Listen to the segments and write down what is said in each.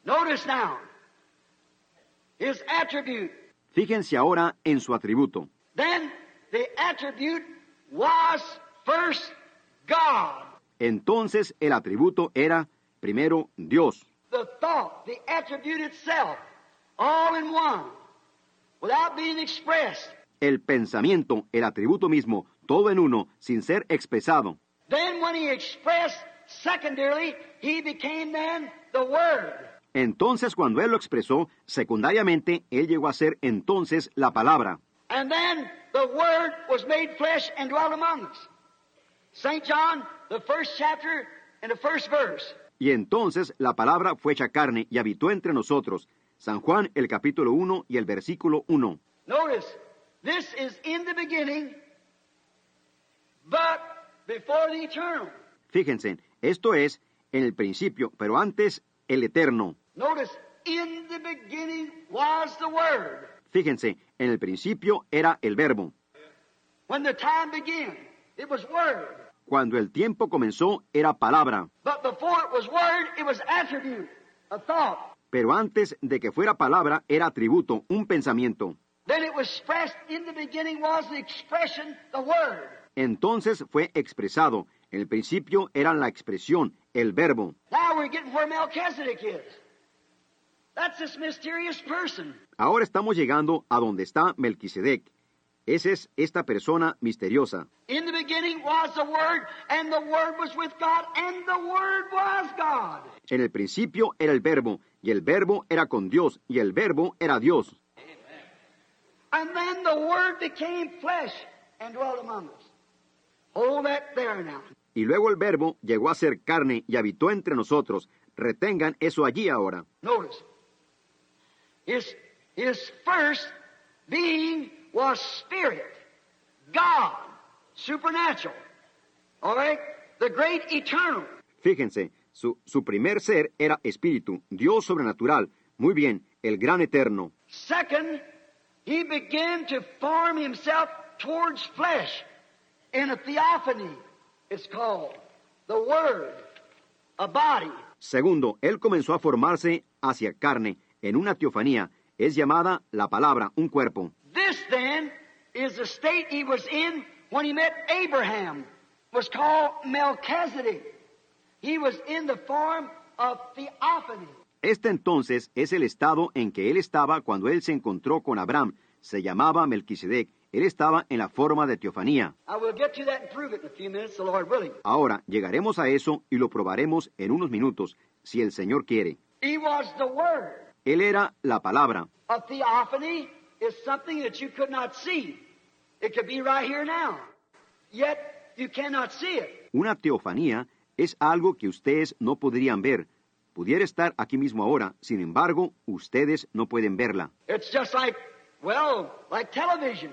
Notice now, his attribute. Fíjense ahora en su atributo. Then the attribute was first God. Entonces el atributo era, primero, Dios. The thought, the attribute itself, all in one, without being expressed. El pensamiento, el atributo mismo, todo en uno, sin ser expresado. Then when he expressed secondarily, he became then the Word. Entonces cuando él lo expresó, secundariamente, él llegó a ser entonces la palabra. And then the Word was made flesh and dwelt among us. St. John, the first chapter and the first verse. Y entonces la palabra fue hecha carne y habitó entre nosotros. San Juan, el capítulo 1 y el versículo 1. Notice, this is in the beginning, but before the eternal. Fíjense, esto es en el principio, pero antes el eterno. Notice, in the beginning was the Word. Fíjense, en el principio era el verbo. When the time began, it was Word. Cuando el tiempo comenzó, era palabra. But before it was Word, it was attribute, a thought. Pero antes de que fuera palabra, era atributo, un pensamiento. Then it was expressed, in the beginning was the expression, the Word. Entonces fue expresado. En el principio era la expresión, el verbo. Now we're getting where Melchizedek is. That's this mysterious person. Ahora estamos llegando a donde está Melquisedec. Esa es esta persona misteriosa. In the beginning was the Word, and the Word was with God, and the Word was God. En el principio era el verbo, y el verbo era con Dios, y el verbo era Dios. And then the Word became flesh and dwelt among us. Hold that there now. Y luego el verbo llegó a ser carne y habitó entre nosotros. Retengan eso allí ahora. Notice, his first being was spirit, God, supernatural. All right? The great eternal. Fíjense, su primer ser era espíritu, Dios sobrenatural. Muy bien, el gran eterno. Second, he began to form himself towards flesh in a theophany, it's called. The Word, a body. Segundo, él comenzó a formarse hacia carne en una teofanía. Es llamada la palabra, un cuerpo. This then is the state he was in when he met Abraham. It was called Melchizedek. He was in the form of theophany. Este entonces es el estado en que él estaba cuando él se encontró con Abraham. Se llamaba Melquisedec. Él estaba en la forma de teofanía. I will get to that and prove it in a few minutes, the Lord willing. Ahora llegaremos a eso y lo probaremos en unos minutos, si el Señor quiere. He was the Word. Él era la palabra. A theophany is something that you could not see. It could be right here now. Yet you cannot see it. Una teofanía es algo que ustedes no podrían ver. Pudiera estar aquí mismo ahora, sin embargo, ustedes no pueden verla. It's just like, well, like television.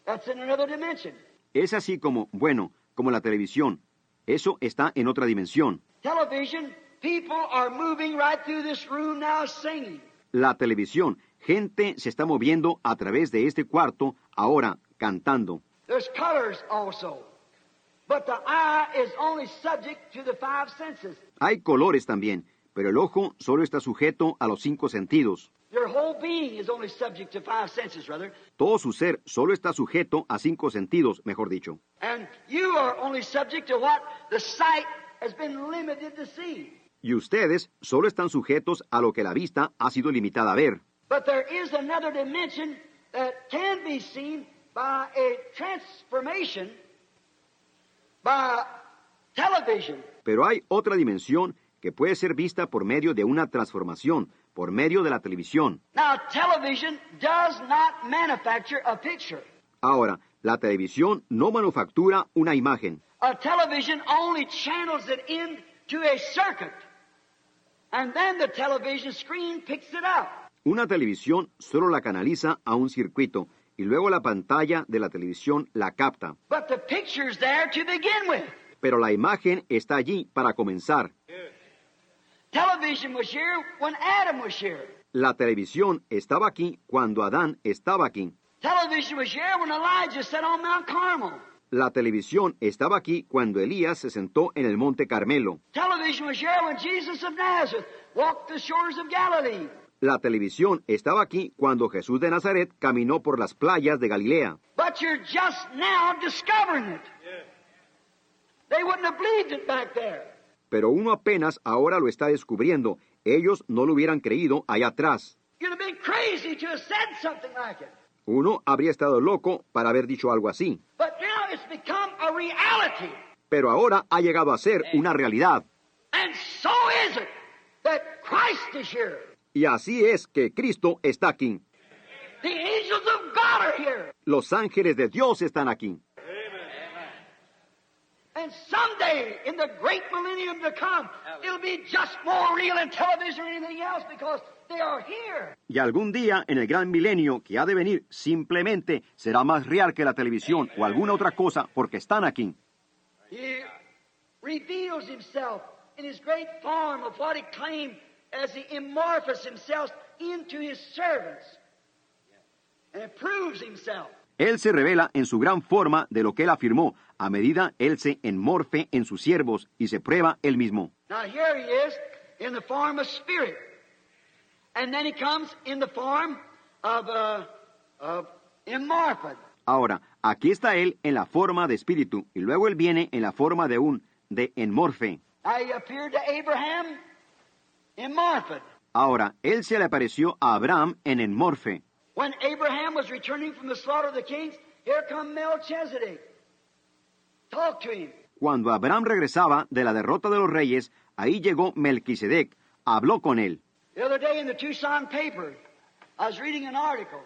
That's in another dimension. Es así como, bueno, como la televisión. Eso está en otra dimensión. Television, people are moving right through this room now singing. La televisión, gente se está moviendo a través de este cuarto, ahora, cantando. There's colors also. But the eye is only subject to the five senses. Hay colores también, pero el ojo solo está sujeto a los 5 sentidos. Your whole being is only subject to five senses, brother. Todo su ser solo está sujeto a 5 sentidos, mejor dicho. And you are only subject to what the sight has been limited to see. Y ustedes solo están sujetos a lo que la vista ha sido limitada a ver. But there is another dimension that can be seen by a transformation by television. Pero hay otra dimensión que puede ser vista por medio de una transformación, por medio de la televisión. Now, television does not manufacture a picture. Ahora, la televisión no manufactura una imagen. A television only channels it into a circuit. And then the television screen picks it up. Una televisión solo la canaliza a un circuito y luego la pantalla de la televisión la capta. But the picture's there to begin with. Pero la imagen está allí para comenzar. Television was here when Adam was here. La televisión estaba aquí cuando Adán estaba aquí. Television was here when Elijah sat on Mount Carmel. La televisión estaba aquí cuando Elías se sentó en el Monte Carmelo. Television was here when Jesus of Nazareth walked the shores of Galilee. La televisión estaba aquí cuando Jesús de Nazaret caminó por las playas de Galilea. But you're just now discovering it. They wouldn't have believed it back there. Pero uno apenas ahora lo está descubriendo. Ellos no lo hubieran creído allá atrás. You'd have been crazy to have said something like it. Uno habría estado loco para haber dicho algo así. But now it's become a reality. Pero ahora ha llegado a ser una realidad. And so is it that Christ is here. Y así es que Cristo está aquí. The angels of God are here. Los ángeles de Dios están aquí. And someday, in the great millennium to come, it'll be just more real than television or anything else because they are here. Y algún día, en el gran milenio que ha de venir, simplemente será más real que la televisión o alguna otra cosa porque están aquí. He reveals himself in his great form of what he claimed as he immorphos himself into his servants. And it proves himself. Él se revela en su gran forma de lo que él afirmó, a medida él se enmorfe en sus siervos y se prueba él mismo. Now here he is in the form of spirit. And then he comes in the form of immorphed. Ahora, aquí está él en la forma de espíritu, y luego él viene en la forma de enmorfe. Now he appeared to Abraham immorphed. Ahora, él se le apareció a Abraham en enmorfe. When Abraham was returning from the slaughter of the kings, here come Melchizedek. Talk to him. Cuando Abraham regresaba de la derrota de los reyes, ahí llegó Melquisedec, habló con él. The other day in the Tucson paper, I was reading an article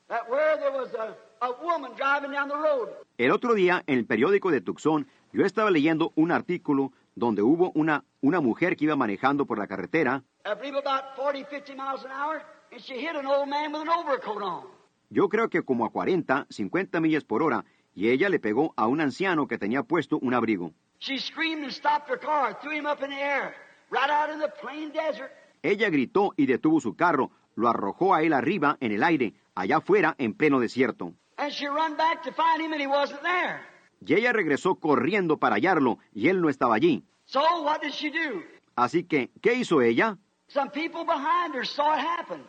that where there was a woman driving down the road. El otro día, en el periódico de Tucson, yo estaba leyendo un artículo donde hubo una mujer que iba manejando por la carretera. I believe about 40, 50 miles an hour, and she hit an old man with an overcoat on. Yo creo que como a 40, 50 millas por hora, y ella le pegó a un anciano que tenía puesto un abrigo. She screamed and stopped her car, threw him up in the air, right out in the plain desert. Ella gritó y detuvo su carro, lo arrojó a él arriba en el aire, allá afuera en pleno desierto. And she run back to find him, and he wasn't there. Y ella regresó corriendo para hallarlo, y él no estaba allí. So what did she do? Así que, ¿qué hizo ella? Some people behind her saw it happen.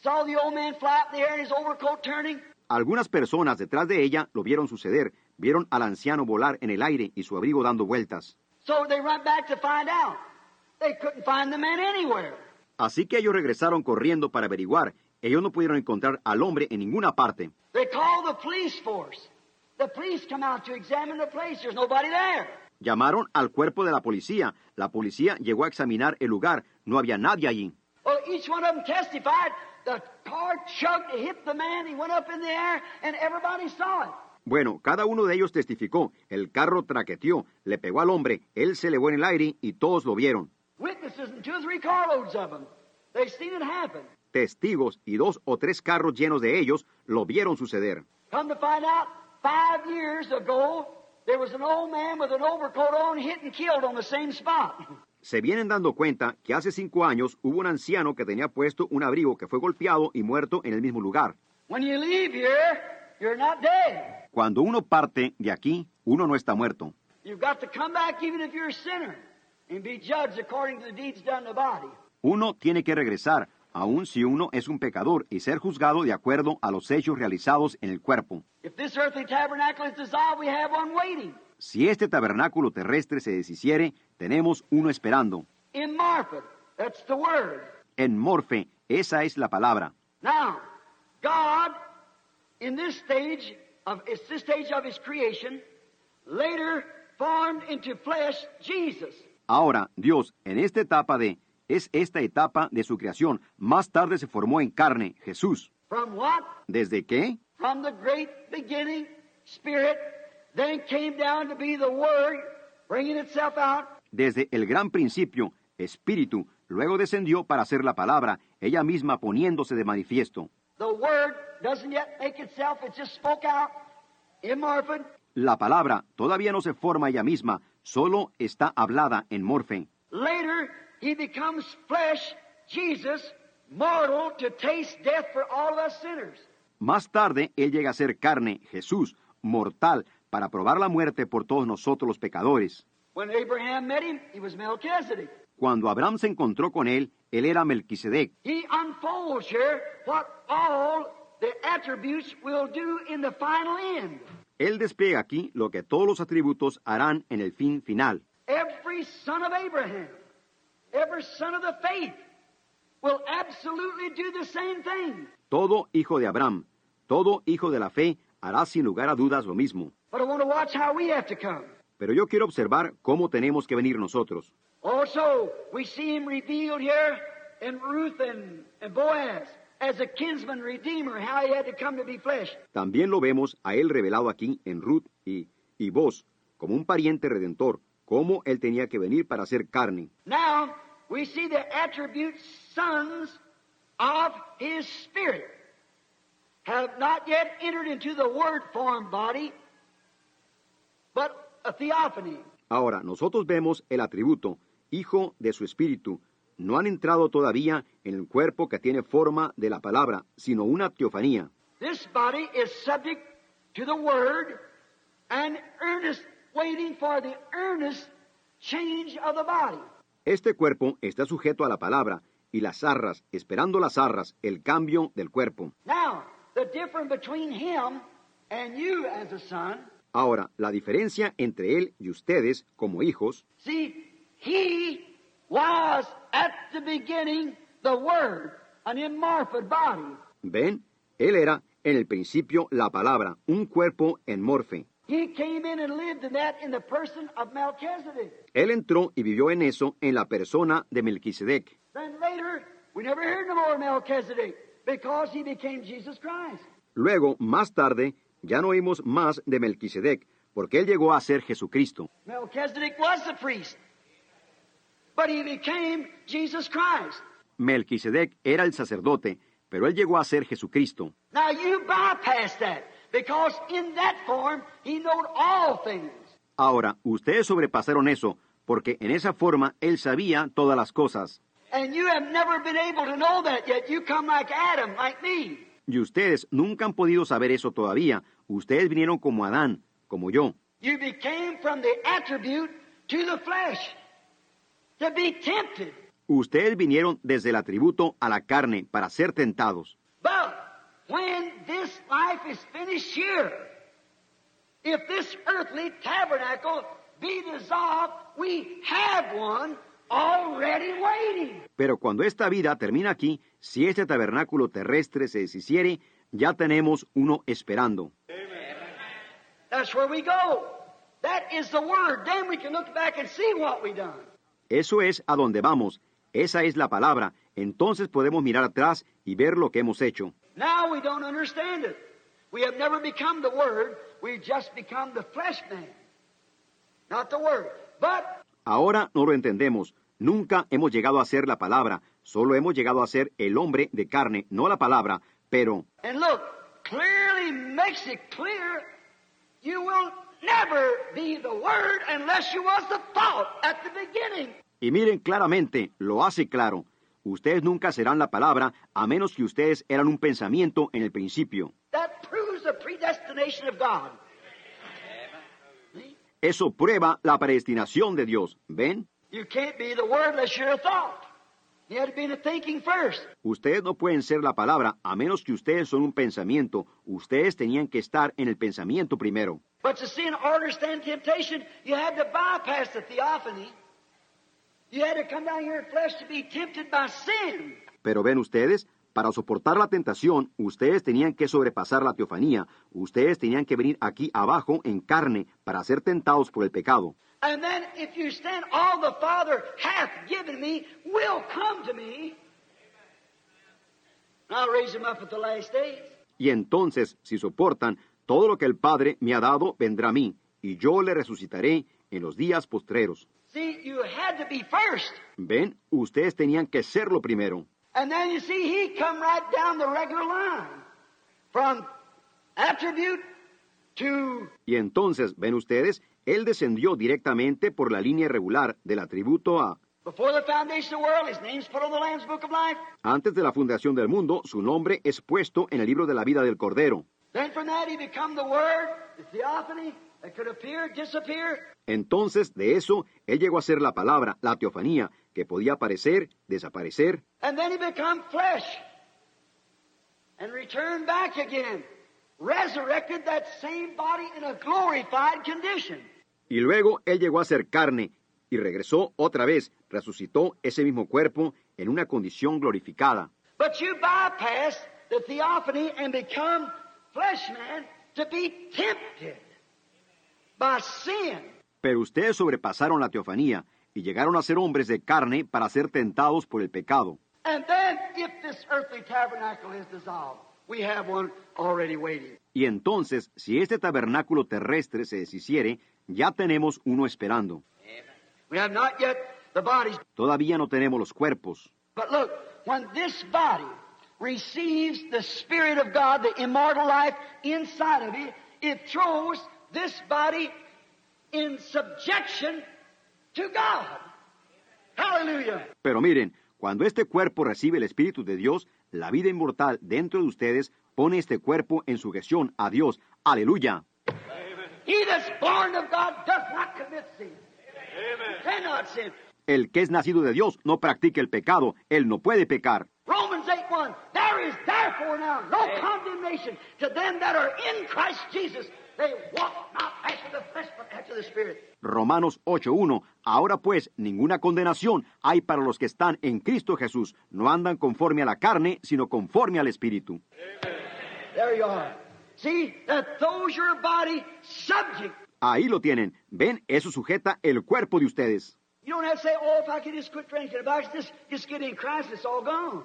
Saw the old man fly up in the air and his overcoat turning. Algunas personas detrás de ella lo vieron suceder, vieron al anciano volar en el aire y su abrigo dando vueltas. So they run back to find out. They couldn't find the man anywhere. Así que ellos regresaron corriendo para averiguar. Ellos no pudieron encontrar al hombre en ninguna parte. They called the police force. The police come out to examine the place. There's nobody there. Llamaron al cuerpo de la policía. La policía llegó a examinar el lugar. No había nadie allí. Well, each one of them testified. The car chugged, it hit the man, he went up in the air, and everybody saw it. Bueno, cada uno de ellos testificó. El carro traqueteó, le pegó al hombre, él se elevó en el aire y todos lo vieron. Witnesses and 2 or 3 carloads of them. They've seen it happen. Testigos y 2 o 3 carros llenos de ellos lo vieron suceder. Come to find out, 5 years ago, there was an old man with an overcoat on hit and killed on the same spot. Se vienen dando cuenta que hace 5 años hubo un anciano que tenía puesto un abrigo que fue golpeado y muerto en el mismo lugar. When you leave here, you're not dead. Cuando uno parte de aquí, uno no está muerto. You've got to come back even if you're a sinner and be judged according to the deeds done in the body. Uno tiene que regresar, aun si uno es un pecador, y ser juzgado de acuerdo a los hechos realizados en el cuerpo. If this earthly tabernacle is dissolved, we have one waiting. Si este tabernáculo terrestre se deshiciere, tenemos uno esperando. Immorphed, that's the word. Enmorfe, esa es la palabra. Now, God, in this stage of His creation, later formed into flesh Jesus. Ahora, Dios, en esta etapa de su creación, más tarde se formó en carne, Jesús. From what? ¿Desde qué? From the great beginning, Spirit, then came down to be the Word, bringing itself out. Desde el gran principio, Espíritu, luego descendió para ser la palabra, ella misma poniéndose de manifiesto. The Word doesn't yet make itself, it just spoke out, immorphed. La palabra todavía no se forma ella misma, solo está hablada en morfe. Later, He becomes flesh, Jesus, mortal to taste death for all of us sinners. Más tarde, Él llega a ser carne, Jesús, mortal, para probar la muerte por todos nosotros los pecadores. When Abraham met Him, he was Melchizedek. cuando Abraham se encontró con él era Melquisedec. He unfolds here what all the attributes will do in the final end. Él despliega aquí lo que todos los atributos harán en el fin final. Every son of Abraham, every son of the faith will absolutely do the same thing. Todo hijo de Abraham, todo hijo de la fe hará sin lugar a dudas lo mismo. But I want to watch how we have to come. Pero yo quiero observar cómo tenemos que venir nosotros. Also, we see him revealed here in Ruth and Boaz as a kinsman redeemer, how he had to come to be flesh. También lo vemos a él revelado aquí en Ruth y Boaz, como un pariente redentor, cómo él tenía que venir para ser carne. Now, we see the attributes sons of his spirit have not yet entered into the word-formed body, but a theophany. Ahora, nosotros vemos el atributo, hijo de su espíritu, no han entrado todavía en el cuerpo que tiene forma de la palabra, sino una teofanía. This body is subject to the word and earnest, waiting for the earnest change of the body. Este cuerpo está sujeto a la palabra y las arras, esperando las arras, el cambio del cuerpo. Now, the difference between him and you as a son, Ahora, la diferencia entre él y ustedes como hijos, see, he was at the beginning the Word, an immortal body. ven, él era en el principio la palabra, un cuerpo en morfe. He came in and lived in that in the person of Melchizedek. Él entró y vivió en eso en la persona de Melquisedec. Then later, we never heard no more of Melchizedek because he became Jesus Christ. Luego, más tarde, ya no oímos más de Melquisedec, porque él llegó a ser Jesucristo. Melchizedek was the priest, but he became Jesus Christ. Melquisedec era el sacerdote, pero él llegó a ser Jesucristo. Now you bypass that because in that form he knowed all things. Ahora, ustedes sobrepasaron eso, porque en esa forma él sabía todas las cosas. And you have never been able to know that yet. You come like Adam, like me. Y ustedes nunca han podido saber eso todavía. Ustedes vinieron como Adán, como yo. You became from the attribute to the flesh to be tempted. Ustedes vinieron desde el atributo a la carne para ser tentados. But when this life is finished here, if this earthly tabernacle be dissolved, we have one already waiting. Pero cuando esta vida termina aquí, si este tabernáculo terrestre se deshiciere, ya tenemos uno esperando. That's where we go. That is the Word. Then we can look back and see what we done. Eso es a donde vamos. Esa es la palabra. Entonces podemos mirar atrás y ver lo que hemos hecho. Now we don't understand it. We have never become the Word. We've just become the flesh man. Not the Word. But Ahora no lo entendemos. Nunca hemos llegado a ser la palabra. Solo hemos llegado a ser el hombre de carne, no la palabra. Pero, and look, clearly makes it clear you will never be the Word unless you was the thought at the beginning. y miren claramente, lo hace claro. Ustedes nunca serán la palabra a menos que ustedes eran un pensamiento en el principio. That proves the predestination of God. See? Eso prueba la predestinación de Dios. ¿Ven? You can't be the Word unless you're a thought. You had to be in the thinking first. Ustedes no pueden ser la palabra a menos que ustedes son un pensamiento. Ustedes tenían que estar en el pensamiento primero. But to see in order to stand temptation, you had to bypass the theophany. You had to come down here in flesh to be tempted by sin. Pero ven ustedes, para soportar la tentación, ustedes tenían que sobrepasar la teofanía. Ustedes tenían que venir aquí abajo en carne para ser tentados por el pecado. And then if you stand, all the Father hath given me will come to me. I'll raise him up at the last days. Y entonces, si soportan, todo lo que el Padre me ha dado vendrá a mí, y yo le resucitaré en los días postreros. See, you had to be first. Ven, ustedes tenían que serlo primero. And then you see, he come right down the regular line. From attribute to... Y entonces, ven ustedes, él descendió directamente por la línea regular del atributo a... Before the foundation of the world, his name's put on the Lamb's Book of Life. Antes de la fundación del mundo, su nombre es puesto en el libro de la vida del Cordero. Then from that he become the Word, the theophany that could appear, disappear. Entonces, de eso, él llegó a ser la palabra, la teofanía, que podía aparecer, desaparecer, And then he become flesh and returned back again, resurrected that same body in a glorified condition. y luego él llegó a ser carne y regresó otra vez, resucitó ese mismo cuerpo en una condición glorificada. But you bypass the theophany and become flesh man to be tempted by sin. Pero ustedes sobrepasaron la teofanía y llegaron a ser hombres de carne para ser tentados por el pecado. And then, if this earthly tabernacle is dissolved, we have one already waiting. Y entonces, si este tabernáculo terrestre se deshiciere, ya tenemos uno esperando. We have not yet the bodies. Todavía no tenemos los cuerpos. But look, when this body receives the Spirit of God, the immortal life inside of it, it throws this body in subjection to God. Hallelujah. Pero miren, cuando este cuerpo recibe el Espíritu de Dios, la vida inmortal dentro de ustedes pone este cuerpo en sujeción a Dios. ¡Aleluya! He that's born of God does not commit sin. Cannot sin. El que es nacido de Dios no practica el pecado. Él no puede pecar. Romans 8:1, there is therefore now no condemnation to them that are in Christ Jesus. They walk not after the flesh, but after the Spirit. Romanos 8:1. Ahora pues, ninguna condenación hay para los que están en Cristo Jesús. No andan conforme a la carne, sino conforme al Espíritu. There you are. See, that throws your body subject. Ahí lo tienen. ¿Ven? Eso sujeta el cuerpo de ustedes. You don't have to say, oh, if I could just quit drinking, if I could just get in Christ, it's all gone.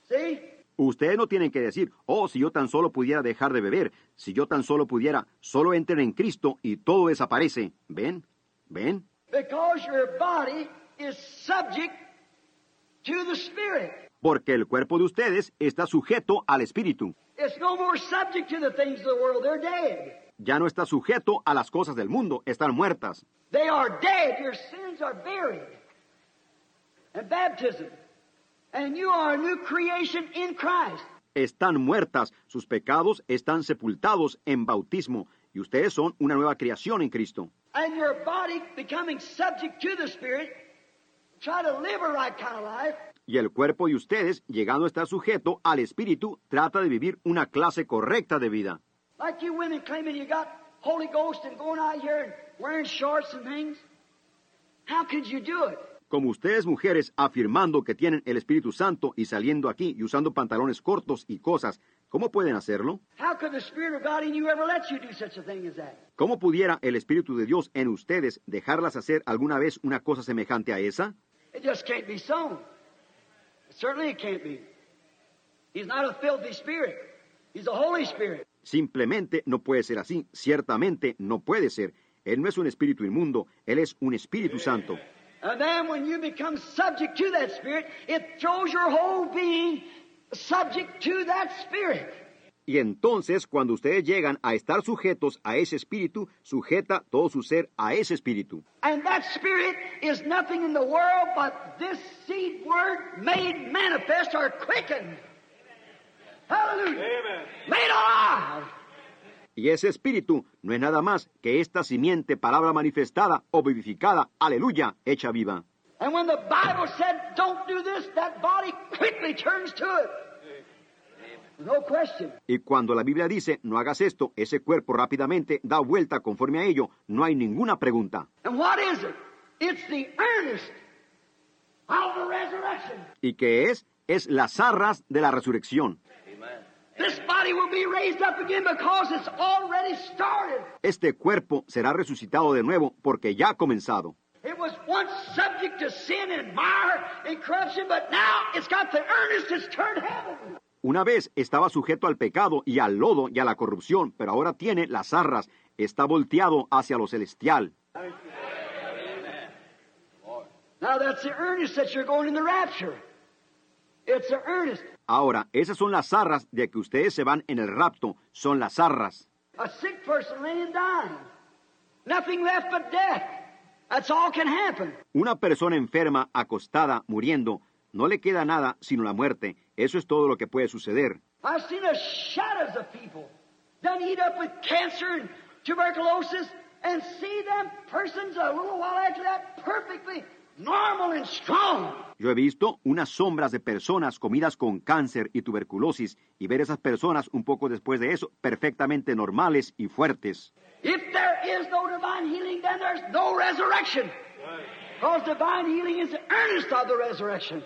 See? Ustedes no tienen que decir, oh, si yo tan solo pudiera dejar de beber, si yo tan solo pudiera, solo entren en Cristo y todo desaparece. ¿Ven? ¿Ven? Because your body is subject to the Spirit. Porque el cuerpo de ustedes está sujeto al Espíritu. It's no more subject to the things of the world. They're dead. Ya no está sujeto a las cosas del mundo, están muertas. They are dead. Your sins are buried. And baptism. And you are a new creation in Christ. Están muertas, sus pecados están sepultados en bautismo, y ustedes son una nueva creación en Cristo. And your body becoming subject to the Spirit, try to live a right kind of life. Y el cuerpo de ustedes, llegando a estar sujeto al Espíritu, trata de vivir una clase correcta de vida. Like you women claiming you got Holy Ghost and going out here and wearing shorts and things. How could you do it? Como ustedes mujeres afirmando que tienen el Espíritu Santo y saliendo aquí y usando pantalones cortos y cosas, ¿cómo pueden hacerlo? How could the Spirit of God in you ever let you do such a thing as that? ¿Cómo pudiera el Espíritu de Dios en ustedes dejarlas hacer alguna vez una cosa semejante a esa? It just can't be so. Certainly it can't be. He's not a filthy spirit. He's a Holy Spirit. Simplemente no puede ser así. Ciertamente no puede ser. Él no es un espíritu inmundo. Él es un Espíritu Santo. And then when you become subject to that Spirit, it throws your whole being subject to that Spirit. Y entonces, cuando ustedes llegan a estar sujetos a ese espíritu, sujeta todo su ser a ese espíritu. And that Spirit is nothing in the world but this seed word made manifest or quickened. Hallelujah. Amen. Made alive. Y ese espíritu no es nada más que esta simiente, palabra manifestada o vivificada, aleluya, hecha viva. And when the Bible said, don't do this, that body quickly turns to it. No question. Y cuando la Biblia dice, no hagas esto, ese cuerpo rápidamente da vuelta conforme a ello, no hay ninguna pregunta. And what is it? It's the earnest of the resurrection. ¿Y qué es? Es las arras de la resurrección. This body will be raised up again because it's already started. Este cuerpo será resucitado de nuevo porque ya ha comenzado. It was once subject to sin and mire and corruption, but now it's got the earnest that's turned heaven. Una vez estaba sujeto al pecado y al lodo y a la corrupción, pero ahora tiene las arras, está volteado hacia lo celestial. Now that's the earnest that you're going in the rapture. It's the earnest. Ahora, esas son las arras de que ustedes se van en el rapto, son las arras. A sick person laying dying. Nothing left but death. That's all can happen. Una persona enferma, acostada, muriendo, no le queda nada sino la muerte. Eso es todo lo que puede suceder. I've seen the shadows of people done eat up with cancer and tuberculosis and see them persons a little while after that perfectly normal and strong. Yo he visto unas sombras de personas comidas con cáncer y tuberculosis y ver esas personas un poco después de eso perfectamente normales y fuertes. If there is no divine healing, then there's no resurrection. Because divine healing is the earnest of the resurrection.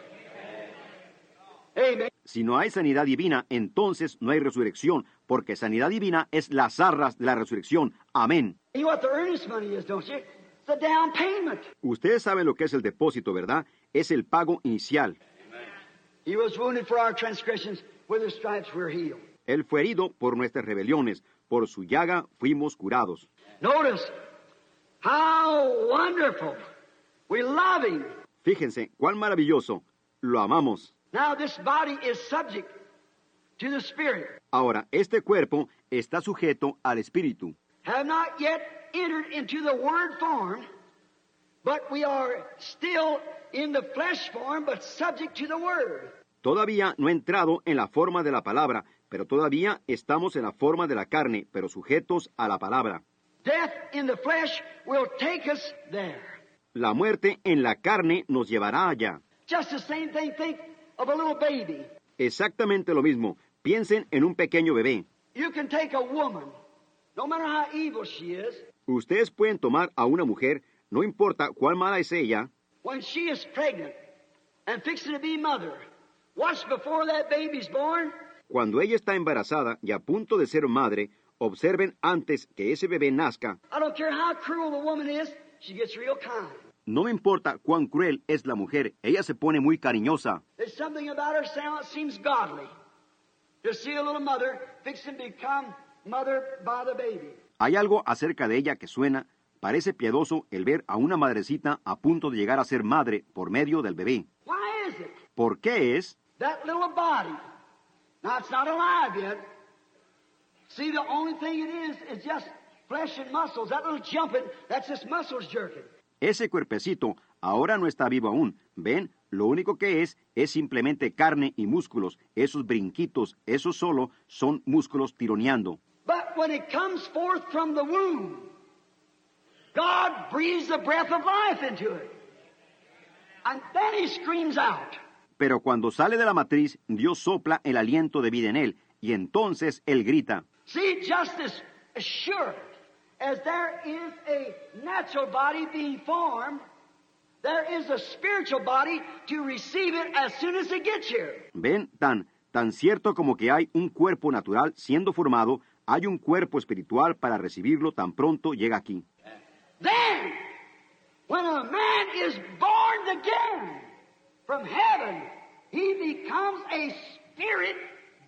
Amen. Si no hay sanidad divina, entonces no hay resurrección, porque sanidad divina es las arras de la resurrección. Amén. You know what the earnest money is, don't you? It's the down payment. Ustedes saben lo que es el depósito, ¿verdad? Es el pago inicial. He was wounded for our transgressions, with his stripes we're healed. Él fue herido por nuestras rebeliones, por su llaga fuimos curados. Notice how wonderful. We love him. Fíjense, cuán maravilloso. Lo amamos. Now this body is subject to the Spirit. Ahora, este cuerpo está sujeto al Espíritu. Have not yet entered into the word form, but we are still in the flesh form, but subject to the word. Todavía no ha entrado en la forma de la palabra, pero todavía estamos en la forma de la carne, pero sujetos a la palabra. Death in the flesh will take us there. La muerte en la carne nos llevará allá. Just the same thing, think of a little baby. Exactamente lo mismo. Piensen en un pequeño bebé. You can take a woman, no matter how evil she is, Ustedes pueden tomar a una mujer, no importa cuán mala es ella, when she is pregnant and fixing to be mother. Watch before that baby's born. cuando ella está embarazada y a punto de ser madre, observen antes que ese bebé nazca. I don't care how cruel the woman is, she gets real kind. No me importa cuán cruel es la mujer, ella se pone muy cariñosa. There's something about her sound that seems godly. To see a little mother fixing to become mother by the baby. Hay algo acerca de ella que suena, parece piadoso el ver a una madrecita a punto de llegar a ser madre por medio del bebé. Why is it? ¿Por qué es? That little body. Now it's not alive yet. See, the only thing it is just flesh and muscles. That little jumping, that's just muscles jerking. Ese cuerpecito ahora no está vivo aún. ¿Ven? Lo único que es simplemente carne y músculos. Esos brinquitos, esos solo son músculos tironeando. But when it comes forth from the womb, God breathes the breath of life into it. And then he screams out. Pero cuando sale de la matriz, Dios sopla el aliento de vida en él, y entonces él grita. See, just as sure as there is a natural body being formed, there is a spiritual body to receive it as soon as it gets here. ¿Ven? Tan cierto como que hay un cuerpo natural siendo formado, hay un cuerpo espiritual para recibirlo tan pronto llega aquí. Then, when a man is born again from heaven, he becomes a spirit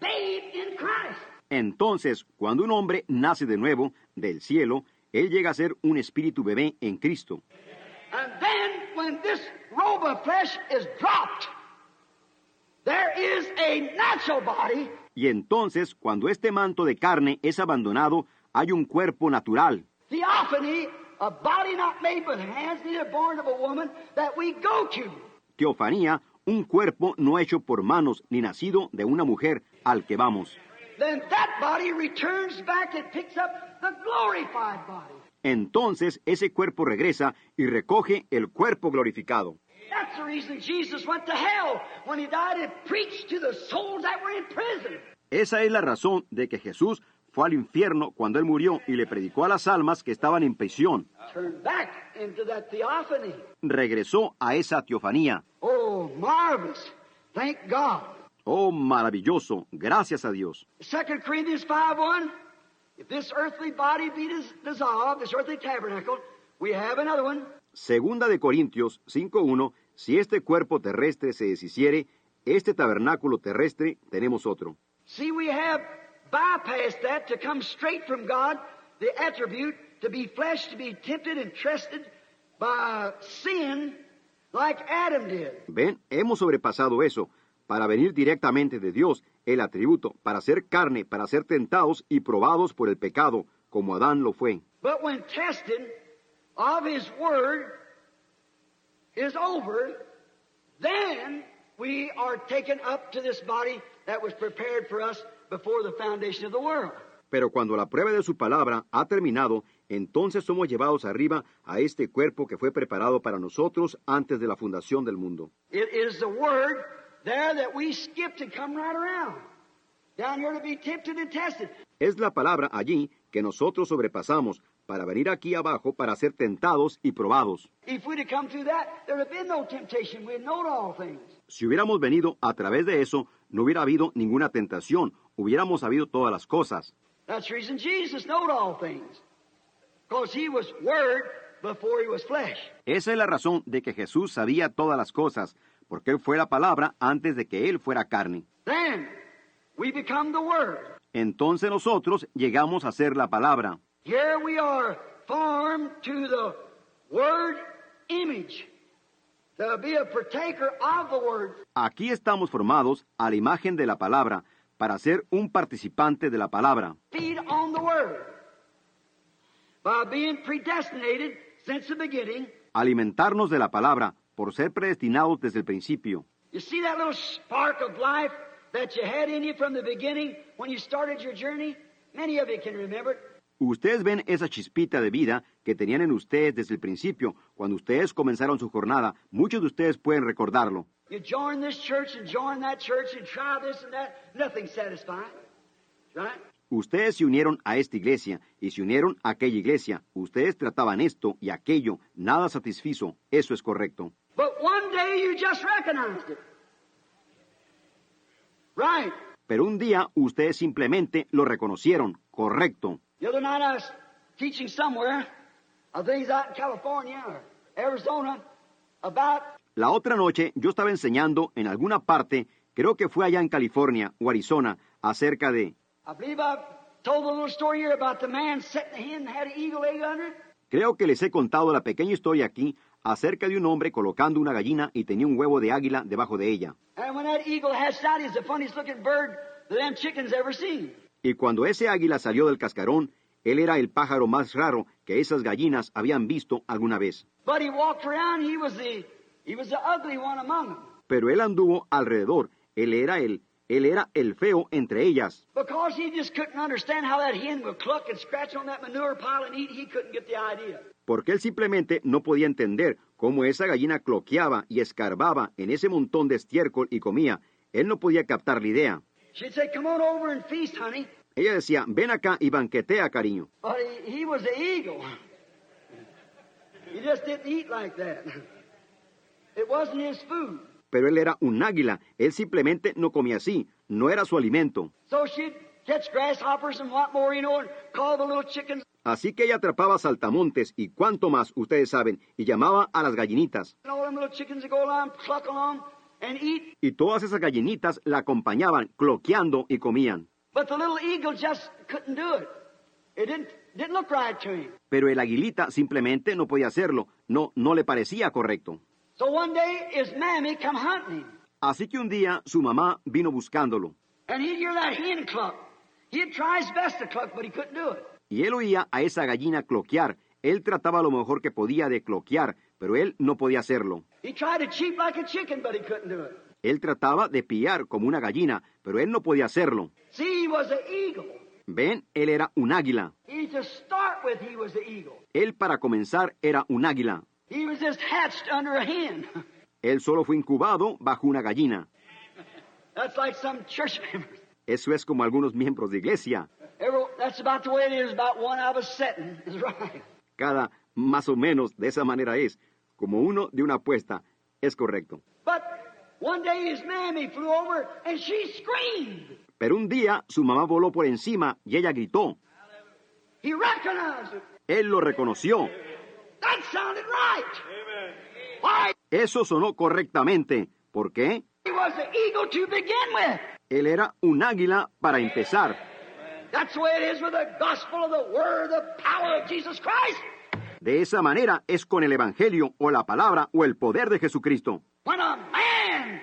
babe in Christ. Entonces, cuando un hombre nace de nuevo del cielo, él llega a ser un espíritu bebé en Cristo. And then, when this robe of flesh is dropped, there is a natural body. Y entonces, cuando este manto de carne es abandonado, hay un cuerpo natural. Theophany, a body not made with hands, neither born of a woman, that we go to. Teofanía, un cuerpo no hecho por manos ni nacido de una mujer al que vamos. Then that body returns back and picks up the glorified body. Entonces ese cuerpo regresa y recoge el cuerpo glorificado. That's the reason Jesus went to hell when he died and preached to the souls that were in prison. Esa es la razón de que Jesús fue al infierno cuando él murió y le predicó a las almas que estaban en prisión. Turned back into that theophany. Regresó a esa teofanía. Oh, marvelous. Thank God. Oh, maravilloso. Gracias a Dios. 2 Corinthians 5:1. If this earthly body be dissolved, this earthly tabernacle, we have another one. Segunda de Corintios 5:1. Si este cuerpo terrestre se deshiciere, este tabernáculo terrestre tenemos otro. See, we have bypassed that to come straight from God, the attribute, to be flesh, to be tempted and tested by sin, like Adam did. Ven, hemos sobrepasado eso, para venir directamente de Dios, el atributo, para ser carne, para ser tentados y probados por el pecado, como Adán lo fue. But when testing of His Word is over, then we are taken up to this body that was prepared for us before the foundation of the world. Pero cuando la prueba de su palabra ha terminado, entonces somos llevados arriba a este cuerpo que fue preparado para nosotros antes de la fundación del mundo. It is the word there that we skipped and come right around. Down here to be tempted and tested. Es la palabra allí que nosotros sobrepasamos para venir aquí abajo para ser tentados y probados. If we'd have come through that, there would have been no temptation. We'd known all things. Si hubiéramos venido a través de eso, no hubiera habido ninguna tentación, hubiéramos sabido todas las cosas. That's the reason Jesus knowed all things. Because he was Word before he was flesh. Esa es la razón de que Jesús sabía todas las cosas, porque Él fue la palabra antes de que Él fuera carne. Then we become the Word. Entonces nosotros llegamos a ser la palabra. Here we are formed to the Word image, to be a partaker of the Word. Aquí estamos formados a la imagen de la palabra, para ser un participante de la palabra. Feed on the Word. By being predestinated since the beginning. Alimentarnos de la palabra, por ser predestinados desde el principio. You see that little spark of life that you had in you from the beginning when you started your journey? Many of you can remember it. Ustedes ven esa chispita de vida que tenían en ustedes desde el principio, cuando ustedes comenzaron su jornada. Muchos de ustedes pueden recordarlo. You join this church and join that church and try this and that. Nothing satisfying. Right? Ustedes se unieron a esta iglesia y se unieron a aquella iglesia. Ustedes trataban esto y aquello. Nada satisfizo. Eso es correcto. But one day you just recognized it. Right. Pero un día ustedes simplemente lo reconocieron. Correcto. The other night I was teaching somewhere, I think it's out in California or Arizona, about... La otra noche yo estaba enseñando en alguna parte, creo que fue allá en California o Arizona, acerca de... I believe I've told a little story here about the man setting a hen that had an eagle egg under it. Creo que les he contado la pequeña historia aquí acerca de un hombre colocando una gallina y tenía un huevo de águila debajo de ella. And when that eagle hatched out, he's the funniest looking bird that them chickens ever seen. Y cuando ese águila salió del cascarón, él era el pájaro más raro que esas gallinas habían visto alguna vez. But he walked around, he was the ugly one among them. Pero él anduvo alrededor, él era el feo entre ellas. Because he just couldn't understand how that hen would cluck and scratch on that manure pile and eat, he couldn't get the idea. Porque él simplemente no podía entender cómo esa gallina cloqueaba y escarbaba en ese montón de estiércol y comía. Él no podía captar la idea. She'd say, "Come on over and feast, honey." Ella decía, ven acá y banquetea, cariño. But he was the eagle. He just didn't eat like that. It wasn't his food. Pero él era un águila. Él simplemente no comía así. No era su alimento. So she'd catch grasshoppers and what more, and call the little chickens. Así que ella atrapaba saltamontes y cuánto más, ustedes saben, y llamaba a las gallinitas. And all them little chickens would go along, cluck along, and eat. Y todas esas gallinitas la acompañaban, cloqueando y comían. But the little eagle just couldn't do it. It didn't look right to him. Pero el aguilita simplemente no podía hacerlo. No le parecía correcto. So one day his mammy come hunting him. Así que un día su mamá vino buscándolo. And he'd hear that hen cluck. He'd try his best to cluck, but he couldn't do it. Y él oía a esa gallina cloquear. Él trataba lo mejor que podía de cloquear, pero él no podía hacerlo. He tried to cheep like a chicken, but he couldn't do it. Él trataba de piar como una gallina, pero él no podía hacerlo. See, he was an eagle. Ven, él era un águila. To start with, he was the eagle. Él para comenzar era un águila. He was just hatched under a hen. Él solo fue incubado bajo una gallina. That's like some church members. Eso es como algunos miembros de iglesia. That's about the way it is, about one I was setting. Is right. Cada más o menos de esa manera es, como uno de una apuesta, es correcto. But one day his mammy flew over and she screamed. Pero un día su mamá voló por encima y ella gritó. He recognized it. Él lo reconoció. That sounded right. Why? Eso sonó correctamente. ¿Por qué? He was the eagle to begin with. Él era un águila para empezar. That's the way it is with the gospel of the word, the power of Jesus Christ. De esa manera es con el evangelio o la palabra o el poder de Jesucristo. When a man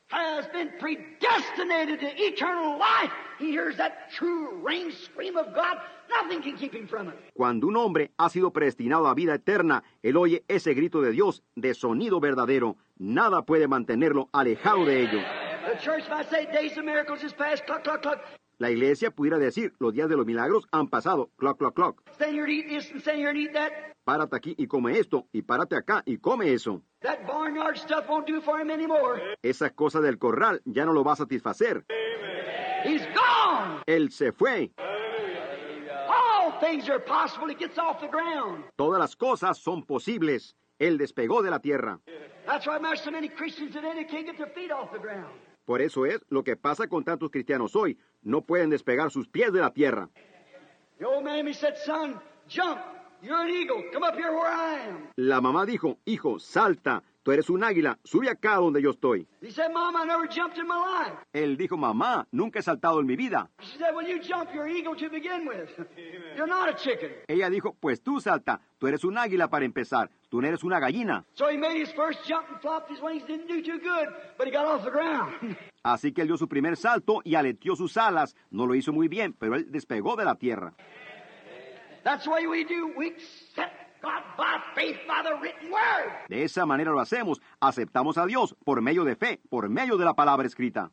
has been predestinated to eternal life, he hears that true rain scream of God. Nothing can keep him from it. Cuando un hombre ha sido predestinado a vida eterna, él oye ese grito de Dios de sonido verdadero. Nada puede mantenerlo alejado de ello. The church might say days of miracles is past, cluck, cluck, cluck. La iglesia pudiera decir, los días de los milagros han pasado, clock, clock, clock. Stand here and eat this and stand here and eat that. Párate aquí y come esto, y párate acá y come eso. That barnyard stuff won't do for him anymore. Esa cosa del corral ya no lo va a satisfacer. He's gone. Él se fue. All things are possible. He gets off the ground. Todas las cosas son posibles. Él despegó de la tierra. That's why there's so many Christians today that can't get their feet off the ground. Por eso es lo que pasa con tantos cristianos hoy. No pueden despegar sus pies de la tierra. The old man, he said, son, jump. You're an eagle. Come up here where I am. La mamá dijo, hijo, salta. Tú eres un águila. Sube acá donde yo estoy. He said, Mom, I never jumped in my life. Él dijo, mamá, nunca he saltado en mi vida. She said, well, you jump. You're an eagle to begin with. You're not a chicken. Ella dijo, pues tú salta. Tú eres un águila para empezar. Tú no eres una gallina. So he made his first jump and flopped his wings. Didn't do too good, but he got off the ground. Así que él dio su primer salto y aleteó sus alas. No lo hizo muy bien, pero él despegó de la tierra. That's the way we do. We accept God by faith by the written word. De esa manera lo hacemos. Aceptamos a Dios por medio de fe, por medio de la palabra escrita.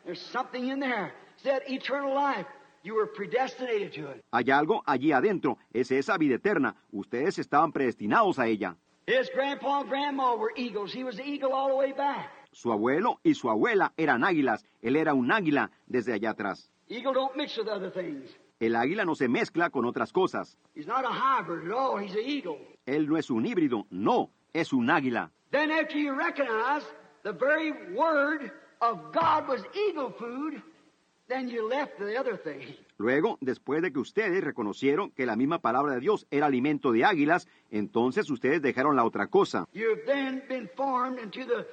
There's something in there. It's that eternal life. You were predestinated to it. Hay algo allí adentro. Es esa vida eterna. Ustedes estaban predestinados a ella. His grandpa and grandma were eagles. He was the eagle all the way back. Su abuelo y su abuela eran águilas. Él era un águila desde allá atrás. Eagle don't mix with other things. El águila no se mezcla con otras cosas. He's not a hybrid at all. He's an eagle. Él no es un híbrido. No, es un águila. Then after you recognize the very word of God was eagle food, then you left the other thing. Luego, después de que ustedes reconocieron que la misma palabra de Dios era alimento de águilas, entonces ustedes dejaron la otra cosa. You've then been formed into the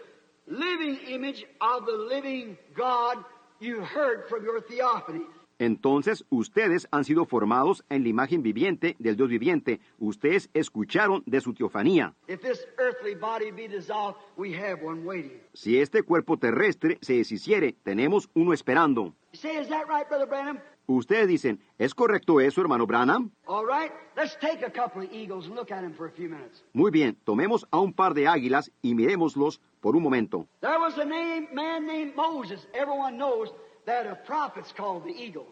living image of the living God you heard from your theophany. Entonces ustedes han sido formados en la imagen viviente del Dios viviente. Ustedes escucharon de su teofanía. If this earthly body be dissolved, we have one waiting. Si este cuerpo terrestre se deshiciere, tenemos uno esperando. You say, is that right, Brother Branham? Ustedes dicen, ¿es correcto eso, hermano Branham? All right, let's take a couple of eagles and look at them for a few minutes. Muy bien, tomemos a un par de águilas y mirémoslos por un momento. There was a man named Moses. Everyone knows that a prophet's called the eagle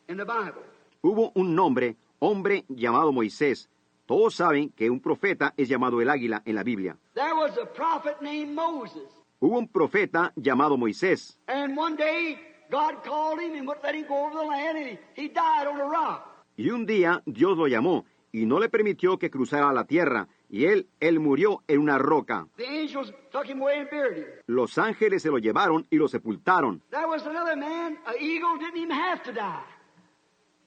in the Bible. Hubo un hombre llamado Moisés. Todos saben que un profeta es llamado el águila en la Biblia. There was a prophet named Moses. Hubo un profeta llamado Moisés. And one day, God called him and wouldn't let him go over the land, and he died on a rock. Y un día Dios lo llamó y no le permitió que cruzara la tierra. Y él murió en una roca. The angels took him away and buried him. Los ángeles se lo llevaron y lo sepultaron. There was another man, an eagle, didn't even have to die.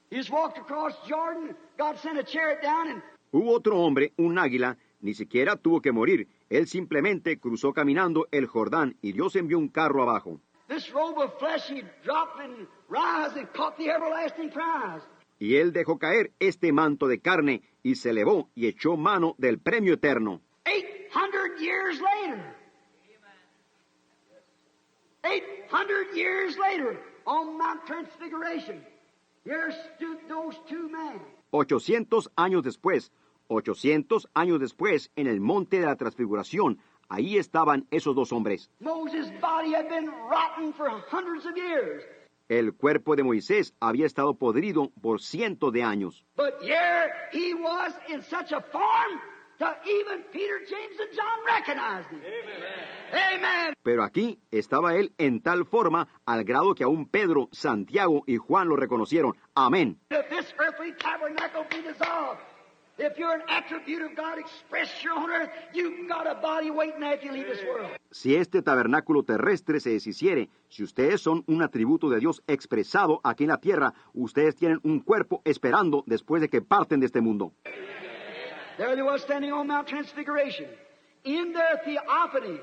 He just walked across Jordan. God sent a chariot down and Hubo otro hombre, un águila, ni siquiera tuvo que morir. Él simplemente cruzó caminando el Jordán y Dios envió un carro abajo. this robe of flesh he dropped and rise and caught the everlasting prize. Y él dejó caer este manto de carne y se elevó y echó mano del premio eterno. 800 years later. 800 years later, on Mount Transfiguration, here stood those two men. 800 años después, en el monte de la transfiguración, ahí estaban esos dos hombres. Moses' body had been rotten for hundreds of years. El cuerpo de Moisés había estado podrido por cientos de años. But here he was in such a form that even Peter, James, and John recognized him. Amen. Amen. Pero aquí estaba él en tal forma al grado que aún Pedro, Santiago y Juan lo reconocieron. Amén. If this earthly tabernacle be dissolved, if you're an attribute of God expressed here on earth, you've got a body waiting after you leave this world. Si este tabernáculo terrestre se deshiciere, si ustedes son un atributo de Dios expresado aquí en la tierra, ustedes tienen un cuerpo esperando después de que parten de este mundo. There they was standing on Mount Transfiguration, in their theophany,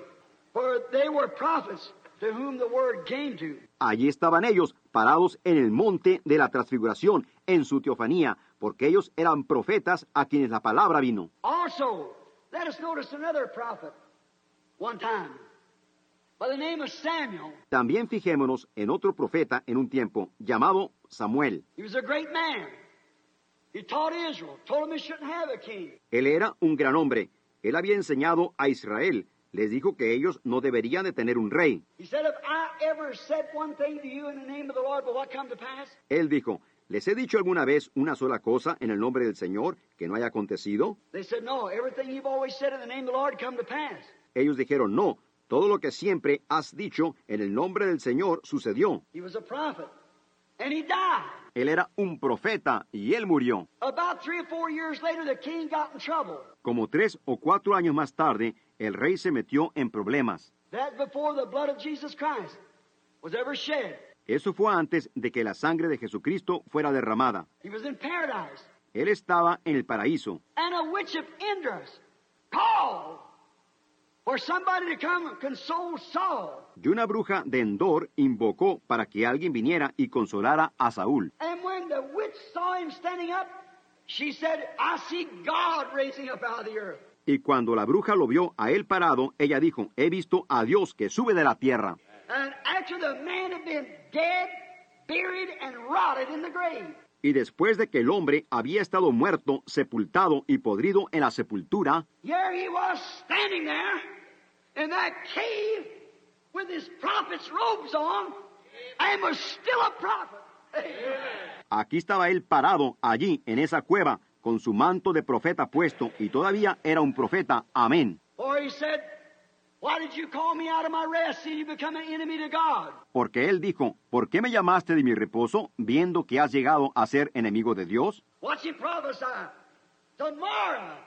for they were prophets to whom the word came to. Allí estaban ellos, parados en el monte de la transfiguración, en su teofanía, porque ellos eran profetas a quienes la palabra vino. Also, let us notice another prophet one time by the name of Samuel. También fijémonos en otro profeta en un tiempo, llamado Samuel. He was a great man. He taught Israel, told them they shouldn't have a king. Él era un gran hombre. Él había enseñado a Israel, Les dijo que ellos no deberían de tener un rey. He said, "If I ever said one thing to you in the name of the Lord, will what come to pass?" Él dijo, ¿les he dicho alguna vez una sola cosa en el nombre del Señor que no haya acontecido? They said, "No, everything you've always said in the name of the Lord come to pass." Ellos dijeron, no, todo lo que siempre has dicho en el nombre del Señor sucedió. He was a prophet, and he died. Él era un profeta y él murió. About 3 or 4 years later, the king got in trouble. Como 3 o 4 años más tarde, el rey se metió en problemas. That before the blood of Jesus Christ was ever shed. Eso fue antes de que la sangre de Jesucristo fuera derramada. He was in paradise. Él estaba en el paraíso. And a witch of Endor called for somebody to come and console Saul. Y una bruja de Endor invocó para que alguien viniera y consolara a Saúl. And when the witch saw him standing up, she said, "I see God raising up out of the earth." Y cuando la bruja lo vio a él parado, ella dijo, he visto a Dios que sube de la tierra. And after the man had been dead, buried, and rotted in the grave. Y después de que el hombre había estado muerto, sepultado y podrido en la sepultura, Here he was standing there in that cave with his prophet's robes on and was still a prophet. aquí estaba él parado allí en esa cueva con su manto de profeta puesto y todavía era un profeta. Amén. For he said, "Why did you call me out of my rest, seeing you become an enemy to God?" Porque él dijo, ¿por qué me llamaste de mi reposo, viendo que has llegado a ser enemigo de Dios? Watch him prophesy. Tomorrow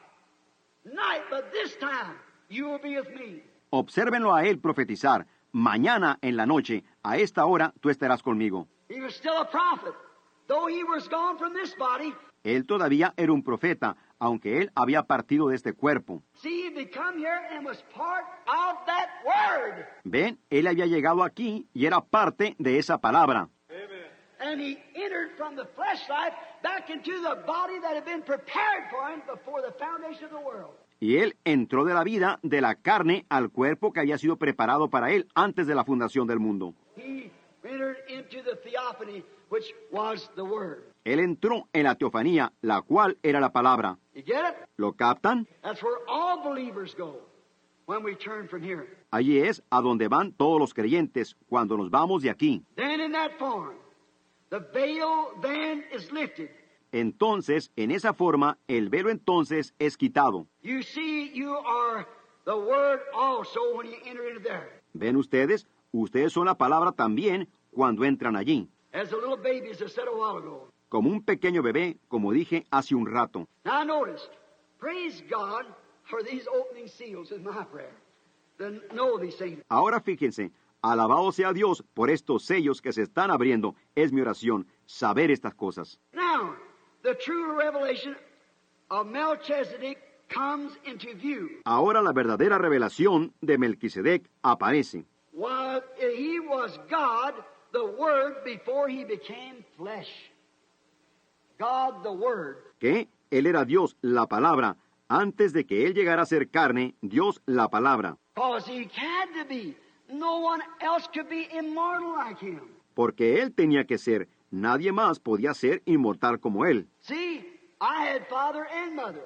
night, but this time you will be with me. Obsérvenlo a él profetizar. Mañana en la noche, a esta hora, tú estarás conmigo. He was still a prophet. Though he was gone from this body, Él todavía era un profeta, aunque él había partido de este cuerpo. see, he come here and was part of that word. Ven, él había llegado aquí y era parte de esa palabra. And he entered from the flesh life back into the body that had been prepared for him before the foundation of the world. Y él entró de la vida, de la carne, al cuerpo que había sido preparado para él antes de la fundación del mundo. He entered into the theophany, which was the word. Él entró en la teofanía, la cual era la palabra. You get it? ¿Lo captan? That's where all believers go when we turn from here. Allí es a donde van todos los creyentes cuando nos vamos de aquí. Then in that form, the veil then is lifted. Entonces, en esa forma, el velo entonces es quitado. You see, you are the word also when you enter into there. ¿Ven ustedes? Ustedes son la palabra también cuando entran allí. As a little baby, as I said a while ago. Como un pequeño bebé, como dije hace un rato. Now notice, praise God for these opening seals is my prayer. To know these things. Ahora fíjense, alabado sea Dios por estos sellos que se están abriendo. Es mi oración, saber estas cosas. Now, the true revelation of Melchizedek comes into view. Ahora la verdadera revelación de Melquisedec aparece. While he was God, the Word, before he became flesh. God, the Word. Que Él era Dios, la palabra, antes de que Él llegara a ser carne, Dios, la palabra. Because he had to be. No one else could be immortal like him. Porque Él tenía que ser, nadie más podía ser inmortal como Él. See, I had father and mother.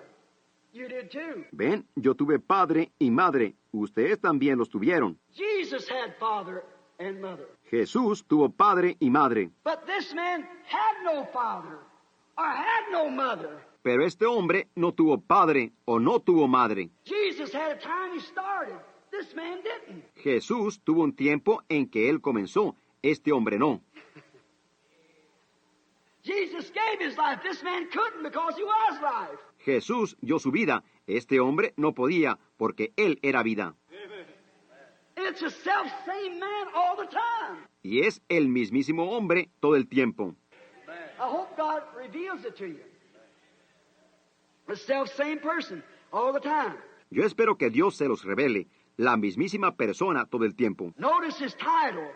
You did too. Ven, yo tuve padre y madre, ustedes también los tuvieron. Jesus had father and mother. Jesús tuvo padre y madre, But this man had no father or had no mother. pero este hombre no tuvo padre o no tuvo madre. Jesus had a time he started. This man didn't. Jesús tuvo un tiempo en que Él comenzó, este hombre no. Jesus gave his life. This man couldn't because he was life. Jesús dio su vida, este hombre no podía porque Él era vida. It's the self-same man all the time. Y es el mismísimo hombre todo el tiempo. I hope God reveals it to you. The self-same person all the time. Yo espero que Dios se los revele, la mismísima persona todo el tiempo. Notice his title,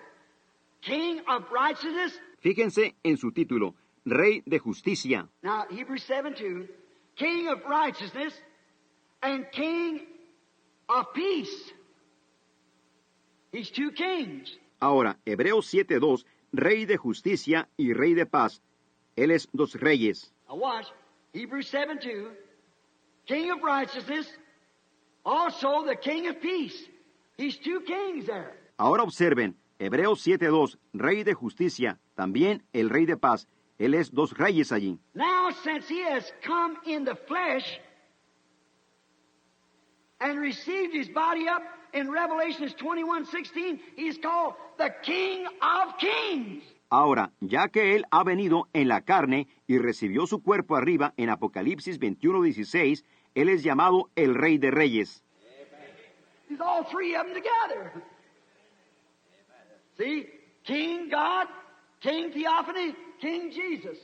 King of Righteousness. Fíjense en su título, Rey de Justicia. Now, Hebrews 7:2, King of Righteousness and King of Peace. He's two kings. Ahora, Hebreos 7:2, Rey de Justicia y Rey de Paz. Él es dos reyes. Now watch, Hebrews 7:2, King of Righteousness, also the King of Peace. He's two kings there. Ahora observen, Hebreos 7:2, Rey de justicia, también el Rey de paz. Él es dos reyes allí. Now, since he has come in the flesh and received his body up in Revelation 21:16, he's called the King of Kings. Ahora, ya que él ha venido en la carne y recibió su cuerpo arriba en Apocalipsis 21:16, él es llamado el Rey de Reyes. He's all three of them together. See? King God, King Theophany, King Jesus.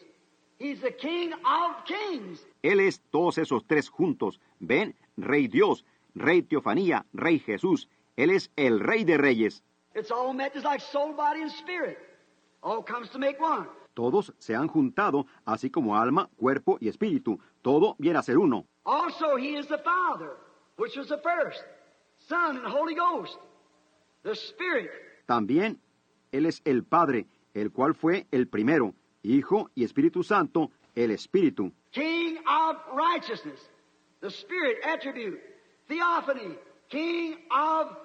He's the King of Kings. Él es todos esos tres juntos. ¿Ven? Rey Dios, Rey Teofanía, Rey Jesús. Él es el Rey de Reyes. It's all met just like soul, body, and spirit. All comes to make one. Todos se han juntado, así como alma, cuerpo y espíritu. Todo viene a ser uno. Also, he is the Father, which was the first, Son and Holy Ghost, the Spirit. También él es el Padre, el cual fue el primero, Hijo y Espíritu Santo, el Espíritu. King of righteousness, the Spirit attribute, Theophany, King of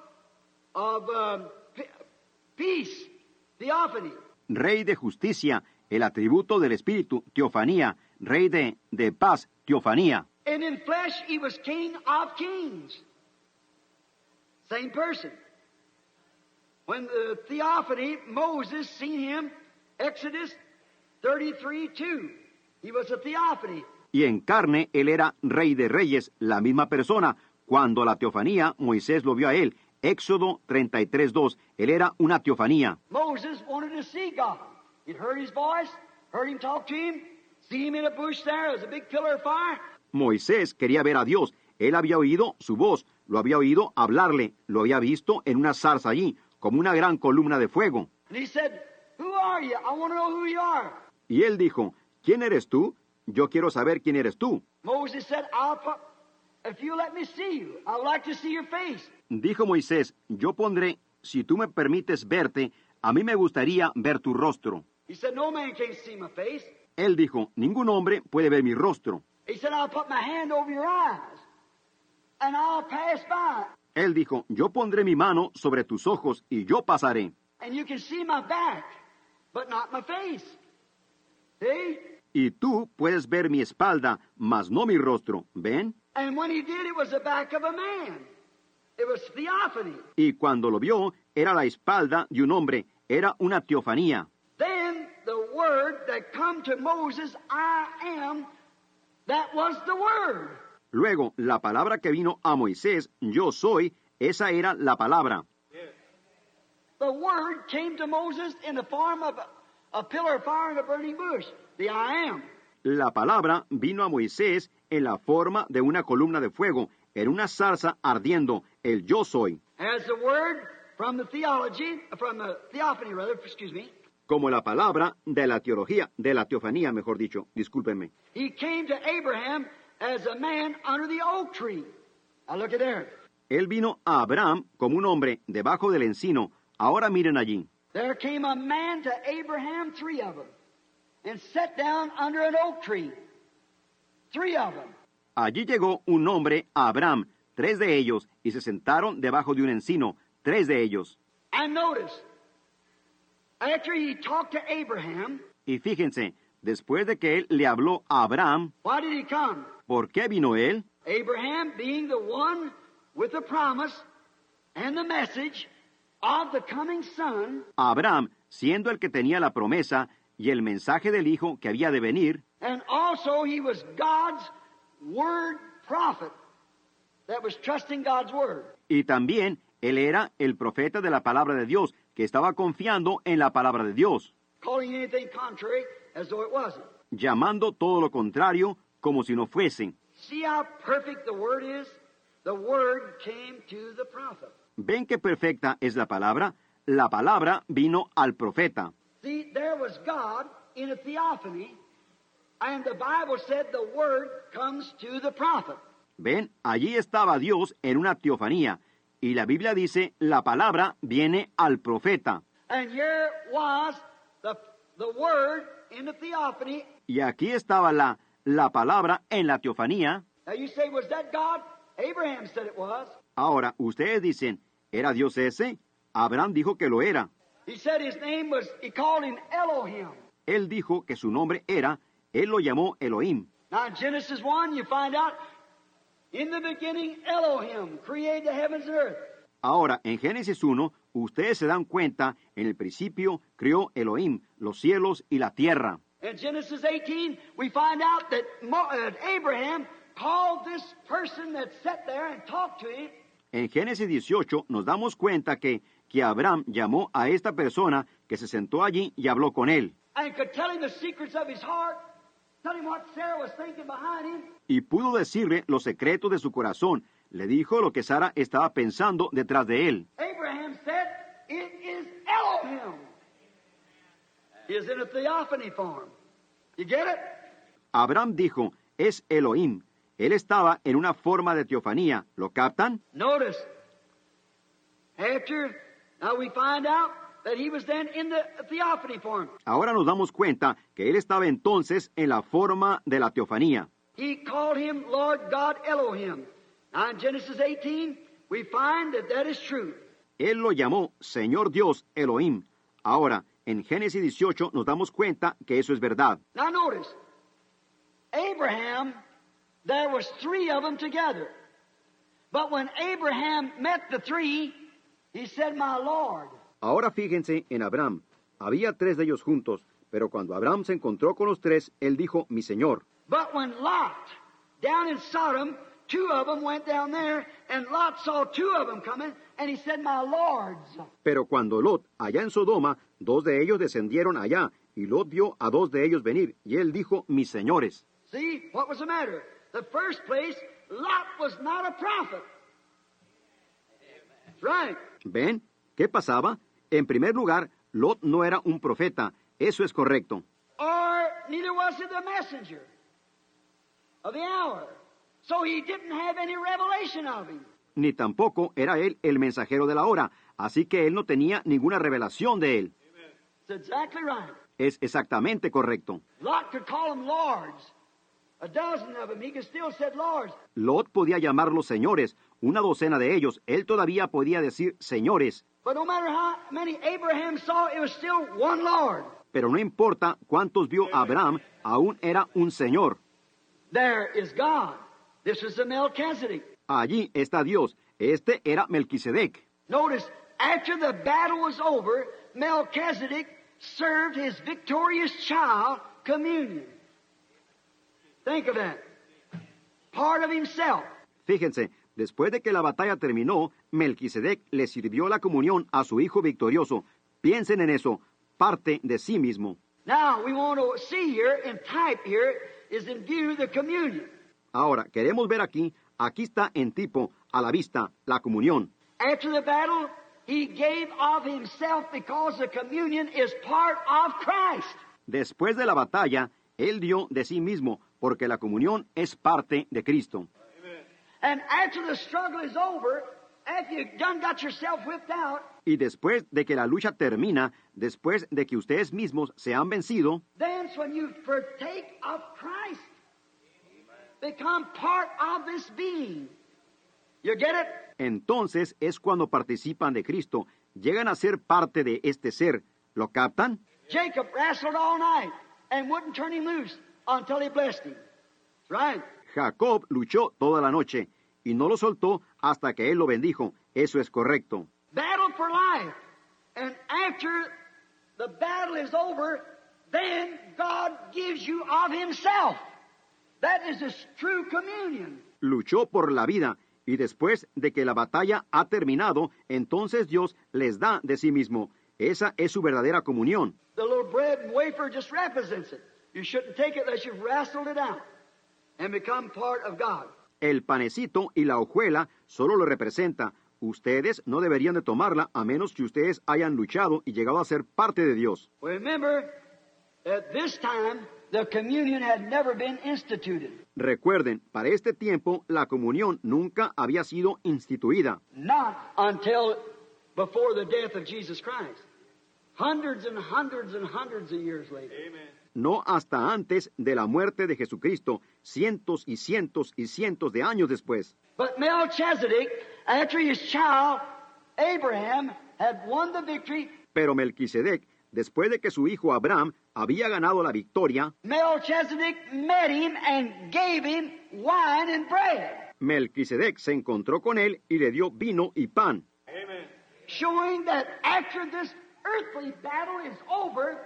peace, Theophany. Rey de justicia, el atributo del Espíritu, teofanía. Rey de paz, teofanía. And in flesh, he was King of kings. Same person. When the Theophany, Moses seen him, Exodus 33:2. He was a Theophany. Y en carne, él era Rey de Reyes, la misma persona. Cuando la teofanía, Moisés lo vio a él. Éxodo 33:2. Él era una teofanía. Moses wanted to see God. He'd heard his voice, heard him talk to him, see him in a bush there as a big pillar of fire. Moisés quería ver a Dios. Él había oído su voz, lo había oído hablarle, lo había visto en una zarza allí, como una gran columna de fuego. And he said, "Who are you? I want to know who you are." Y él dijo, ¿quién eres tú? Yo quiero saber quién eres tú. Moses said, "If you let me see you, I would like to see your face." Dijo Moisés, yo pondré, si tú me permites verte, a mí me gustaría ver tu rostro. He said, "No man can see my face." Él dijo, ningún hombre puede ver mi rostro. He said, "I'll put my hand over your eyes, and I'll pass by, Él dijo, yo pondré mi mano sobre tus ojos y yo pasaré. and you can see my back, but not my face." See? Y tú puedes ver mi espalda, mas no mi rostro. ¿Ven? And when he did, it was the back of a man. It was theophany. Y cuando lo vio, era la espalda de un hombre, era una teofanía. Then the word that come to Moses, "I am," that was the word. Luego, la palabra que vino a Moisés, yo soy, esa era la palabra. The word came to Moses in the form of a pillar of fire and a burning bush. The I am. La palabra vino a Moisés en la forma de una columna de fuego, en una zarza ardiendo, el yo soy. As the word from the theophany, excuse me. Como la palabra de la teología, de la teofanía, mejor dicho, discúlpenme. He came to Abraham as a man under the oak tree. Now look at there. Él vino a Abraham como un hombre debajo del encino. Ahora miren allí. There came a man to Abraham, 3 of them, and sat down under an oak tree. 3 of them. Allí llegó un hombre a Abraham, 3 de ellos, y se sentaron debajo de un encino, 3 de ellos. And notice, after he talked to Abraham, Y fíjense, después de que él le habló a Abraham, why did he come? ¿por qué vino él? Abraham being the one with the promise and the message of the coming son, Abraham, siendo el que tenía la promesa y el mensaje del hijo que había de venir, and also he was God's word prophet that was trusting God's word. y también él era el profeta de la palabra de Dios, que estaba confiando en la palabra de Dios, Calling anything contrary as though it wasn't. llamando todo lo contrario como si no fuesen. See how perfect the word is? The word came to the prophet. ¿Ven qué perfecta es la palabra? La palabra vino al profeta. See, there was God in a theophany, and the Bible said the word comes to the prophet. ¿Ven? Allí estaba Dios en una teofanía, y la Biblia dice, la palabra viene al profeta. And here was the word in the theophany. Y aquí estaba la palabra en la teofanía. Now you say, was that God? Abraham said it was. Ahora, ustedes dicen, ¿Era Dios ese? Abraham dijo que lo era. He said his name was, he called him Elohim. Él dijo que su nombre era, él lo llamó Elohim. Now in Genesis 1, you find out, in the beginning, Elohim created the heavens and earth. Ahora, en Génesis 1, ustedes se dan cuenta, en el principio creó Elohim, los cielos y la tierra. In Genesis 18, we find out that Abraham called this person that sat there and talked to him. En Génesis 18 nos damos cuenta que Abraham llamó a esta persona que se sentó allí y habló con él. And could tell him the secrets of his heart, tell him what Sarah was thinking behind him. Y pudo decirle los secretos de su corazón. Le dijo lo que Sara estaba pensando detrás de él. Abraham said, it is Elohim. He is in a theophany form. You get it? Abraham dijo, es Elohim. Él estaba en una forma de teofanía. ¿Lo captan? Notice, now we find out that he was then in the theophany form. Ahora nos damos cuenta que él estaba entonces en la forma de la teofanía. He called him Lord God Elohim. Now in Genesis 18, we find that that is true. Él lo llamó Señor Dios Elohim. Ahora, en Génesis 18 nos damos cuenta que eso es verdad. Now notice, Abraham, there was three of them together. But when Abraham met the three, he said, my Lord. Ahora fíjense en Abraham. Había tres de ellos juntos, pero cuando Abraham se encontró con los tres, él dijo, mi Señor. But when Lot, down in Sodom, two of them went down there, and Lot saw two of them coming, and he said, my lords. Pero cuando Lot, allá en Sodoma, dos de ellos descendieron allá, y Lot vio a dos de ellos venir, y él dijo, mis señores. See, what was the matter? The first place, Lot was not a prophet. That's right. ¿Ven? ¿Qué pasaba? En primer lugar, Lot no era un profeta. Eso es correcto. Or neither was he the messenger of the hour. So he didn't have any revelation of him. Ni tampoco era él el mensajero de la hora, así que él no tenía ninguna revelación de él. That's exactly right. Es exactamente correcto. Lot could call them lords. A dozen of them, he could still said lords. Lot podía llamarlos señores, una docena de ellos, él todavía podía decir señores. But no matter how many Abraham saw, it was still one Lord. Pero no importa cuántos vio Abraham, aún era un señor. There is God. This is the Melchizedek. Allí está Dios. Este era Melquisedec. Notice, after the battle was over, Melchizedek served his victorious child communion. Think of that. Part of himself. Fíjense, después de que la batalla terminó, Melquisedec le sirvió la comunión a su hijo victorioso. Piensen en eso, parte de sí mismo. Now, we want to see here, in type here, is in view the communion. Ahora, queremos ver aquí está en tipo, a la vista, la comunión. After the battle, he gave of himself because the communion is part of Christ. Después de la batalla, él dio de sí mismo, porque la comunión es parte de Cristo. And after the struggle is over, after you've done got yourself whipped out, Y después de que la lucha termina, después de que ustedes mismos se han vencido, then's when you partake of Christ. Become part of this being. You get it? entonces es cuando participan de Cristo, llegan a ser parte de este ser. ¿Lo captan? Jacob wrestled all night and wouldn't turn him loose until he blessed him. Right. Jacob luchó toda la noche y no lo soltó hasta que él lo bendijo. Eso es correcto. Battle for life. And after the battle is over, then God gives you of himself. That is his true communion. Luchó por la vida y después de que la batalla ha terminado, entonces Dios les da de sí mismo. Esa es su verdadera comunión. The little bread and wafer just represents it. You shouldn't take it unless you've wrestled it out and become part of God. El panecito y la hojuela solo lo representa. Ustedes no deberían de tomarla a menos que ustedes hayan luchado y llegado a ser parte de Dios. Remember, at this time, the communion had never been instituted. Recuerden, para este tiempo la comunión nunca había sido instituida. Not until before the death of Jesus Christ. Hundreds and hundreds and hundreds of years later. Amen. No hasta antes de la muerte de Jesucristo, cientos y cientos y cientos de años después. But Melchizedek, after his child Abraham had won the victory, Pero Melquisedec, después de que su hijo Abraham había ganado la victoria, Melchizedek met him and gave him wine and bread, Melquisedec se encontró con él y le dio vino y pan, showing that after this earthly battle is over,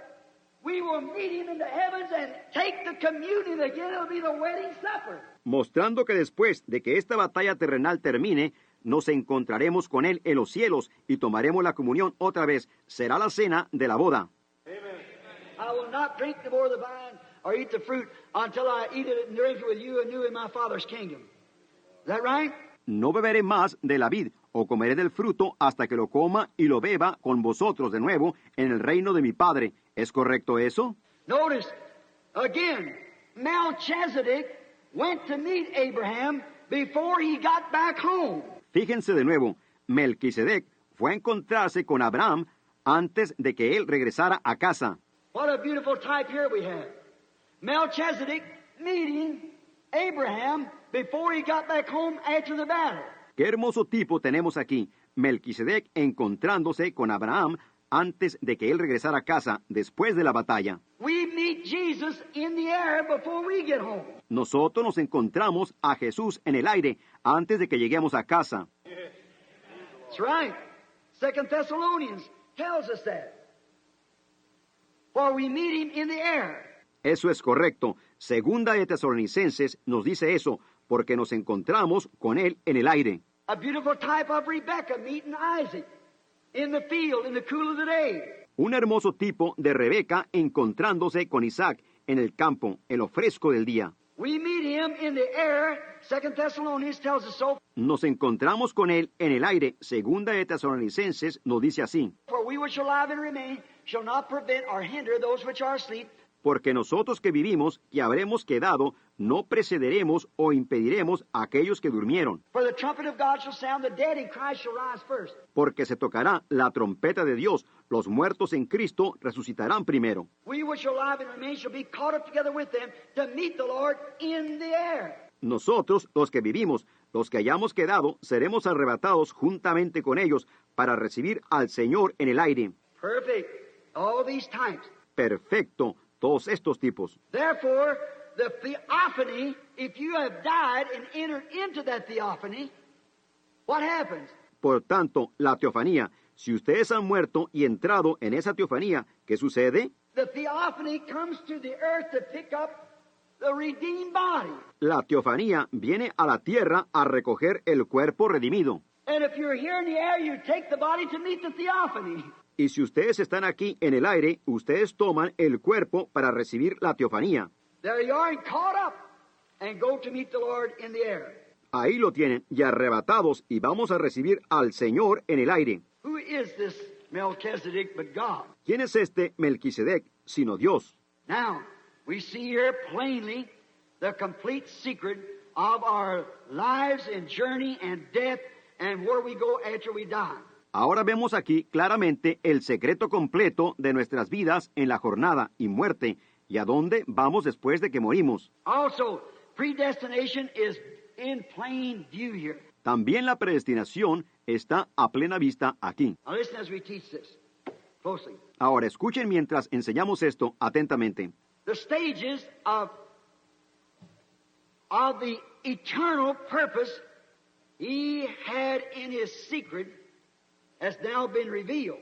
we will meet him in the heavens and take the communion again. It'll be the wedding supper. mostrando que después de que esta batalla terrenal termine, nos encontraremos con él en los cielos y tomaremos la comunión otra vez. Será la cena de la boda. I will not drink the more of the vine or eat the fruit until I eat it and drink it with you anew in my Father's kingdom. Is that right? No beberé más de la vid o comeré del fruto hasta que lo coma y lo beba con vosotros de nuevo en el reino de mi Padre. ¿Es correcto eso? Notice, again, Melchizedek went to meet Abraham before he got back home. Fíjense de nuevo, Melquisedec fue a encontrarse con Abraham antes de que él regresara a casa. What a beautiful type here we have. Melchizedek meeting Abraham before he got back home after the battle. Qué hermoso tipo tenemos aquí. Melquisedec encontrándose con Abraham antes de que él regresara a casa después de la batalla. We meet Jesus in the air before we get home. Nosotros nos encontramos a Jesús en el aire antes de que lleguemos a casa. That's right. 2 Thessalonians tells us that. For we meet him in the air. Eso es correcto. Segunda de Tesalonicenses nos dice eso, porque nos encontramos con él en el aire. A beautiful type of Rebekah meeting Isaac in the field in the cool of the day. Un hermoso tipo de Rebeca encontrándose con Isaac en el campo, en lo fresco del día. We meet him in the air. 2 Thessalonians tells us so. Nos encontramos con él en el aire. Segunda de Tesalonicenses nos dice así. For we which are alive and remain shall not prevent or hinder those which are asleep. Porque nosotros que vivimos y habremos quedado, no precederemos o impediremos a aquellos que durmieron. For the trumpet of God shall sound, the dead in Christ shall rise first. Porque se tocará la trompeta de Dios, los muertos en Cristo resucitarán primero. We which are alive and remain shall be caught up together with them to meet the Lord in the air. Nosotros, los que vivimos, los que hayamos quedado, seremos arrebatados juntamente con ellos para recibir al Señor en el aire. Perfect. All these types. Perfecto, todos estos tipos. Therefore, the theophany, if you have died and entered into that theophany, what happens? Por tanto, la teofanía, si ustedes han muerto y entrado en esa teofanía, ¿qué sucede? The theophany comes to the earth to pick up the redeemed body. La teofanía viene a la tierra a recoger el cuerpo redimido. And if you're here in the air, you take the body to meet the theophany. Y si ustedes están aquí en el aire, ustedes toman el cuerpo para recibir la teofanía. There you are, and caught up, and go to meet the Lord in the air. Ahí lo tienen, y arrebatados, y vamos a recibir al Señor en el aire. Who is this Melchizedek but God? ¿Quién es este Melquisedec sino Dios? Now, we see here plainly the complete secret of our lives and journey and death and where we go after we die. Ahora vemos aquí claramente el secreto completo de nuestras vidas en la jornada y muerte, y a dónde vamos después de que morimos. Also, predestination is in plain view here. También la predestinación está a plena vista aquí. Now listen as we teach this closely. Ahora escuchen mientras enseñamos esto atentamente. The stages of the eternal purpose he had in his secret has now been revealed.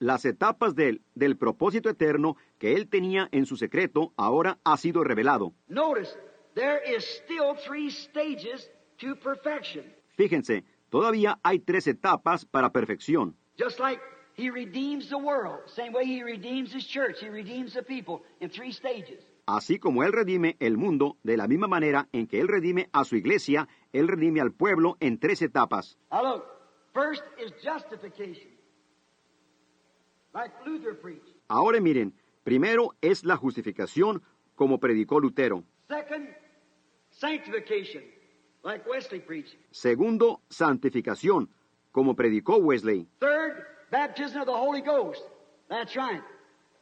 Las etapas del propósito eterno que él tenía en su secreto ahora ha sido revelado. Notice, there is still 3 stages to perfection. Fíjense, todavía hay 3 etapas para perfección. Just like he redeems the world, same way he redeems his church, he redeems the people in 3 stages. Así como él redime el mundo, de la misma manera en que él redime a su iglesia, él redime al pueblo en 3 etapas. Now look, first is justification, like Luther preached. Ahora miren, primero es la justificación, como predicó Lutero. Second, sanctification, like Wesley preached. Segundo, santificación, como predicó Wesley. Third, baptism of the Holy Ghost. That's right.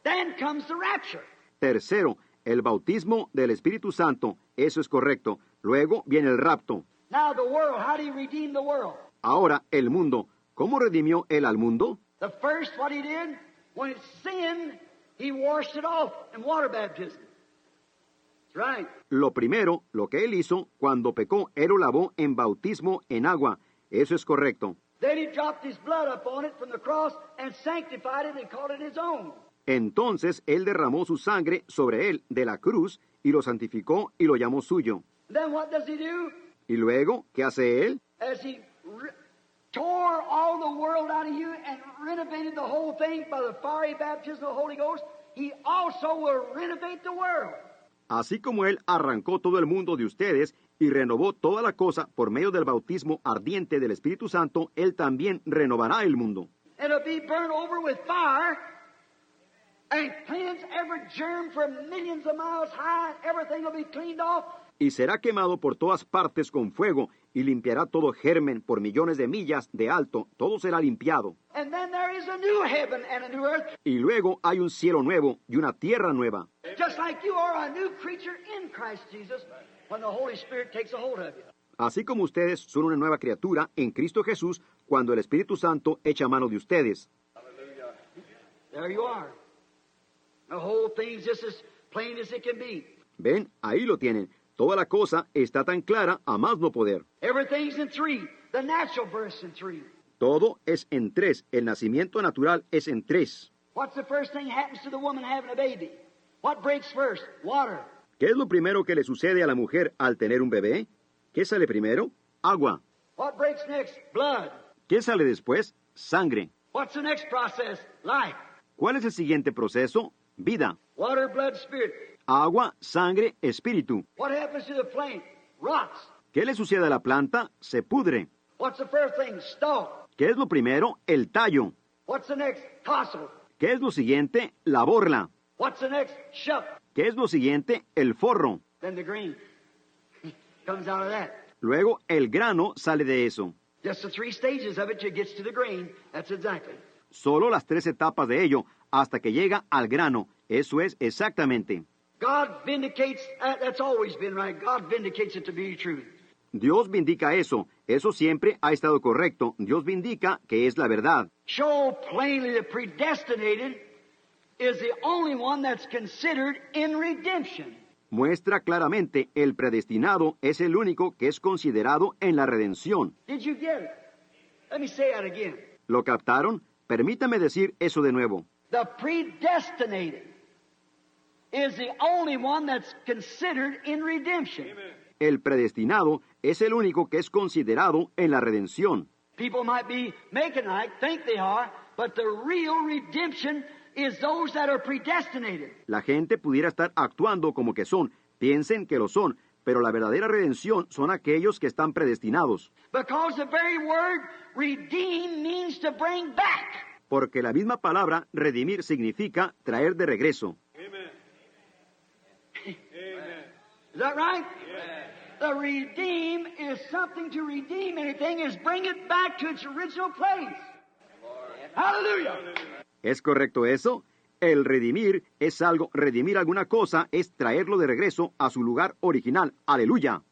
Then comes the rapture. Tercero, el bautismo del Espíritu Santo. Eso es correcto. Luego viene el rapto. Now the world, how do you redeem the world? Ahora, el mundo. ¿Cómo redimió él al mundo? The first, what he did, when it sinned, he washed it off in water baptism. That's right. Lo primero, lo que él hizo, cuando pecó, él lo lavó en bautismo en agua. Eso es correcto. Then he dropped his blood upon it from the cross and sanctified it and called it his own. Entonces él derramó su sangre sobre él de la cruz y lo santificó y lo llamó suyo. Then what does he do? Y luego, ¿qué hace él? As he tore all the world out of you and renovated the whole thing by the fiery baptism of the Holy Ghost, he also will renovate the world. Así como él arrancó todo el mundo de ustedes y renovó toda la cosa por medio del bautismo ardiente del Espíritu Santo, él también renovará el mundo. And it'll be burned over with fire and cleanse every germ from millions of miles high, and everything will be cleaned off. Y será quemado por todas partes con fuego, y limpiará todo germen por millones de millas de alto, todo será limpiado. And then there is a new heaven and a new earth. Y luego hay un cielo nuevo y una tierra nueva. Just like you are a new creature in Christ Jesus when the Holy Spirit takes a hold of you. Así como ustedes son una nueva criatura en Cristo Jesús cuando el Espíritu Santo echa mano de ustedes. There you are. The whole thing's just as plain as it can be. Ven, ahí lo tienen. Toda la cosa está tan clara a más no poder. Everything's in three. The natural birth's in three. Todo es en tres. El nacimiento natural es en tres. What's the first thing happens to the woman having a baby? What breaks first? Water. ¿Qué es lo primero que le sucede a la mujer al tener un bebé? ¿Qué sale primero? Agua. What breaks next? Blood. ¿Qué sale después? Sangre. What's the next process? Life. ¿Cuál es el siguiente proceso? Vida. Water, blood, spirit. Agua, sangre, espíritu. What happens to the plant? Rots. ¿Qué le sucede a la planta? Se pudre. What's the first thing? Stalk. ¿Qué es lo primero? El tallo. What's the next? Tassel. ¿Qué es lo siguiente? La borla. What's the next? Shuck. ¿Qué es lo siguiente? El forro. Then the grain comes out of that. Luego el grano sale de eso. Just the three stages of it till it gets to the grain. That's exactly. Solo las tres etapas de ello hasta que llega al grano. Eso es exactamente. God vindicates, that's always been right. God vindicates it to be true. Dios vindica eso. Eso siempre ha estado correcto. Dios vindica que es la verdad. Show plainly the predestinated is the only one that's considered in redemption. Muestra claramente el predestinado es el único que es considerado en la redención. Did you get it? Let me say that again. ¿Lo captaron? Permítame decir eso de nuevo. The predestinated is the only one that's considered in redemption. El predestinado es el único que es considerado en la redención. People might be making like, think they are, but the real redemption is those that are predestinated. La gente pudiera estar actuando como que son, piensen que lo son, pero la verdadera redención son aquellos que están predestinados. Because the very word redeem means to bring back. Porque la misma palabra redimir significa traer de regreso. Is that right? The redeem is something to redeem anything, is bring it back to its original place. Hallelujah. ¿Es correcto eso? El redimir es algo, redimir alguna cosa es traerlo de regreso a su lugar original. Aleluya.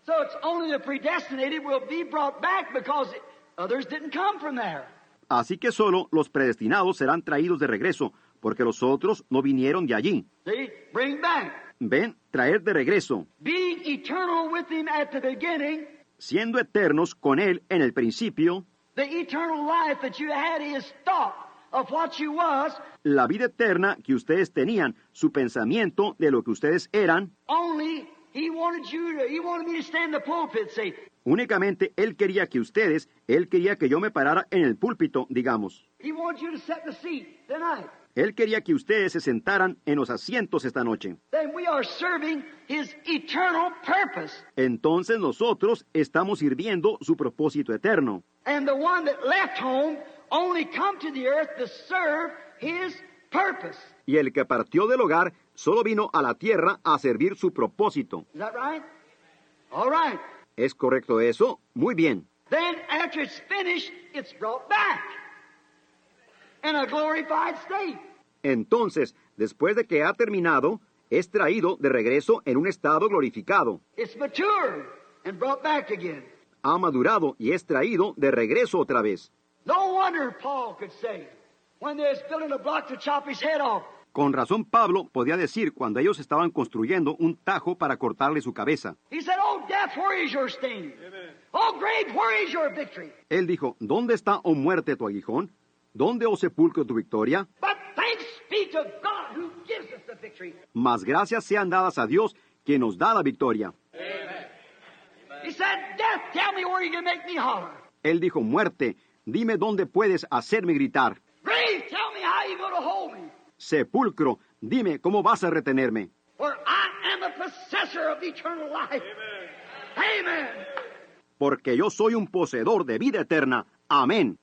So it's only the predestinated will be brought back because others didn't come from there. Así que solo los predestinados serán traídos de regreso, porque los otros no vinieron de allí. See? Bring back. Ven, traer de regreso, Being eternal with him at the beginning, siendo eternos con Él en el principio, the eternal life that you had is thought of what you was, la vida eterna que ustedes tenían, su pensamiento de lo que ustedes eran, only he wanted me to stand in the pulpit, say, únicamente Él quería que ustedes, Él quería que yo me parara en el púlpito, digamos. he wanted you to sit in the seat tonight. Él quería que ustedes se sentaran en los asientos esta noche. Then we are serving his eternal purpose. Entonces nosotros estamos sirviendo su propósito eterno. And the one that left home only come to the earth to serve his purpose. Y el que partió del hogar solo vino a la tierra a servir su propósito. Is that right? All right. ¿Es correcto eso? Muy bien. Then after it's finished, it's brought back in a glorified state. Entonces, después de que ha terminado, es traído de regreso en un estado glorificado. It's matured and brought back again. ha madurado y es traído de regreso otra vez. No wonder Paul could say, when they was building a block to chop his head off, Con razón Pablo podía decir cuando ellos estaban construyendo un tajo para cortarle su cabeza. he said, "Oh, death, where is your sting? Oh, grave, where is your victory? Él dijo, ¿dónde está, oh muerte, tu aguijón? ¿Dónde, oh sepulcro, tu victoria? But thanks be to God who gives us the victory." Mas gracias sean dadas a Dios, quien nos da la victoria. He said, "Death, tell me where you can make me holler. Él dijo, muerte, dime dónde puedes hacerme gritar. Grave, tell me how you're going to hold me. Sepulcro, dime cómo vas a retenerme. For I am the possessor of eternal life." Amen. Porque yo soy un poseedor de vida eterna. Amén.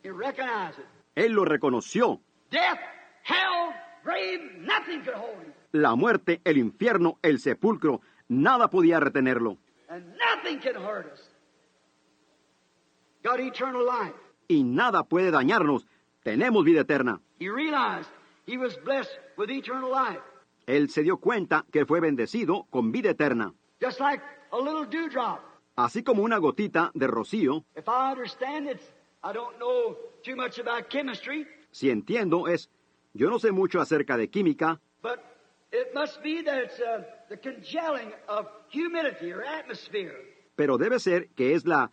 He recognized it. Él lo reconoció. Death, hell, grave, nothing could hold him. La muerte, el infierno, el sepulcro, nada podía retenerlo. And nothing can hurt us. Got eternal life. Y nada puede dañarnos. Tenemos vida eterna. He realized he was blessed with eternal life. Él se dio cuenta que fue bendecido con vida eterna. Just like a little dewdrop. Así como una gotita de rocío, If I understand it, I don't know too much about chemistry, si entiendo es, yo no sé mucho acerca de química, but it must be that it's the congealing of humidity or atmosphere. pero debe ser que es la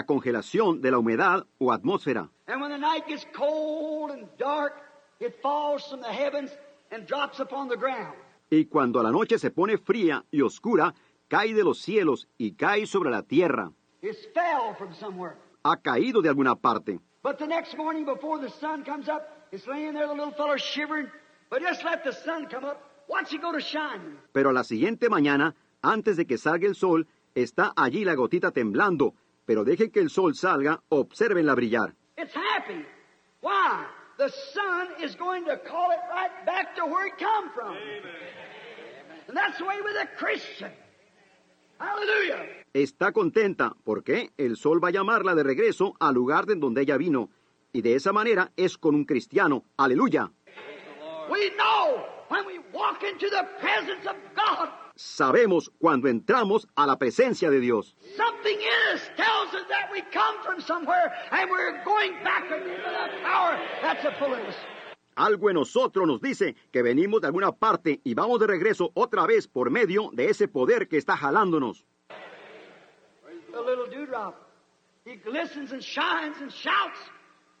congelación de la humedad o atmósfera. And when the night gets cold and dark, it falls from the heavens and drops upon the ground. Y cuando la noche se pone fría y oscura, cae de los cielos y cae sobre la tierra. It's fell from somewhere. Ha caído de alguna parte. But the next morning before the sun comes up, it's laying there, the little fellow shivering. But just let the sun come up. Watch it go to shining. Pero a la siguiente mañana, antes de que salga el sol, está allí la gotita temblando. Pero deje que el sol salga, obsérvenla brillar. It's happy. Why? The sun is going to call it right back to where it come from. And that's the way with a Christian. Hallelujah. Está contenta porque el sol va a llamarla de regreso al lugar de donde ella vino. Y de esa manera es con un cristiano. ¡Aleluya! We know when we walk into the presence of God, Sabemos cuando entramos a la presencia de Dios. something in us tells us that we come from somewhere and we're going back into that power that's a pulling us. Algo en nosotros nos dice que venimos de alguna parte y vamos de regreso otra vez por medio de ese poder que está jalándonos. The little dewdrop, he glistens and shines and shouts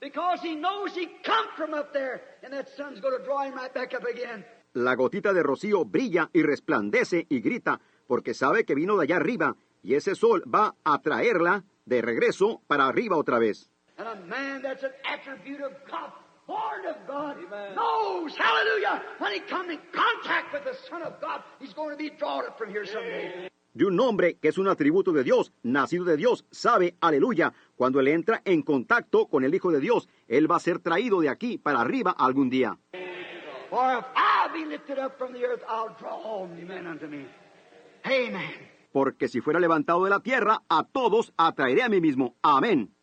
because he knows he come from up there and that sun's going to draw him right back up again. La gotita de rocío brilla y resplandece y grita porque sabe que vino de allá arriba y ese sol va a traerla de regreso para arriba otra vez. And a man that's an attribute of God, born of God, knows, hallelujah, when he comes in contact with the Son of God, he's going to be drawn up from here someday. Y un hombre que es un atributo de Dios, nacido de Dios, sabe, aleluya, cuando él entra en contacto con el Hijo de Dios, él va a ser traído de aquí para arriba algún día. For if I be lifted up from the earth, I'll draw all men unto me. Amen. Porque si fuera levantado de la tierra, a todos atraeré a mí mismo. Amén.